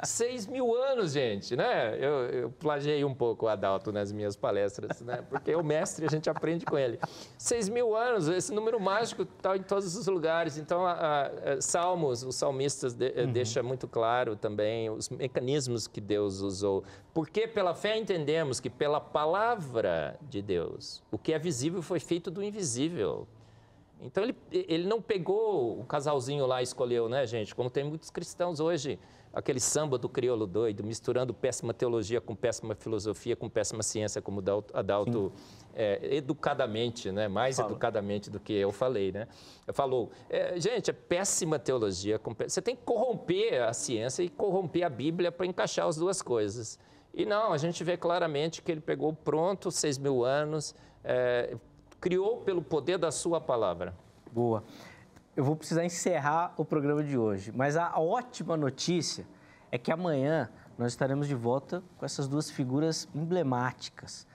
6.000 anos, gente, né? Eu plagiei um pouco o Adalto nas minhas palestras, né? Porque o mestre, a gente aprende com ele. 6.000 anos, esse número mágico está em todos os lugares. Então, Salmos, os salmistas deixam muito claro também os mecanismos que Deus usou. Porque pela fé entendemos que pela palavra de Deus, o que é visível foi feito do invisível. Então, ele não pegou o casalzinho lá e escolheu, né, gente? Como tem muitos cristãos hoje, aquele samba do crioulo doido, misturando péssima teologia com péssima filosofia, com péssima ciência, como Adalto educadamente, né? Mais educadamente do que eu falei, né? Falou, gente, é péssima teologia. Você tem que corromper a ciência e corromper a Bíblia para encaixar as duas coisas. E não, a gente vê claramente que ele pegou pronto 6.000 anos, criou pelo poder da sua palavra. Boa. Eu vou precisar encerrar o programa de hoje, mas a ótima notícia é que amanhã nós estaremos de volta com essas duas figuras emblemáticas.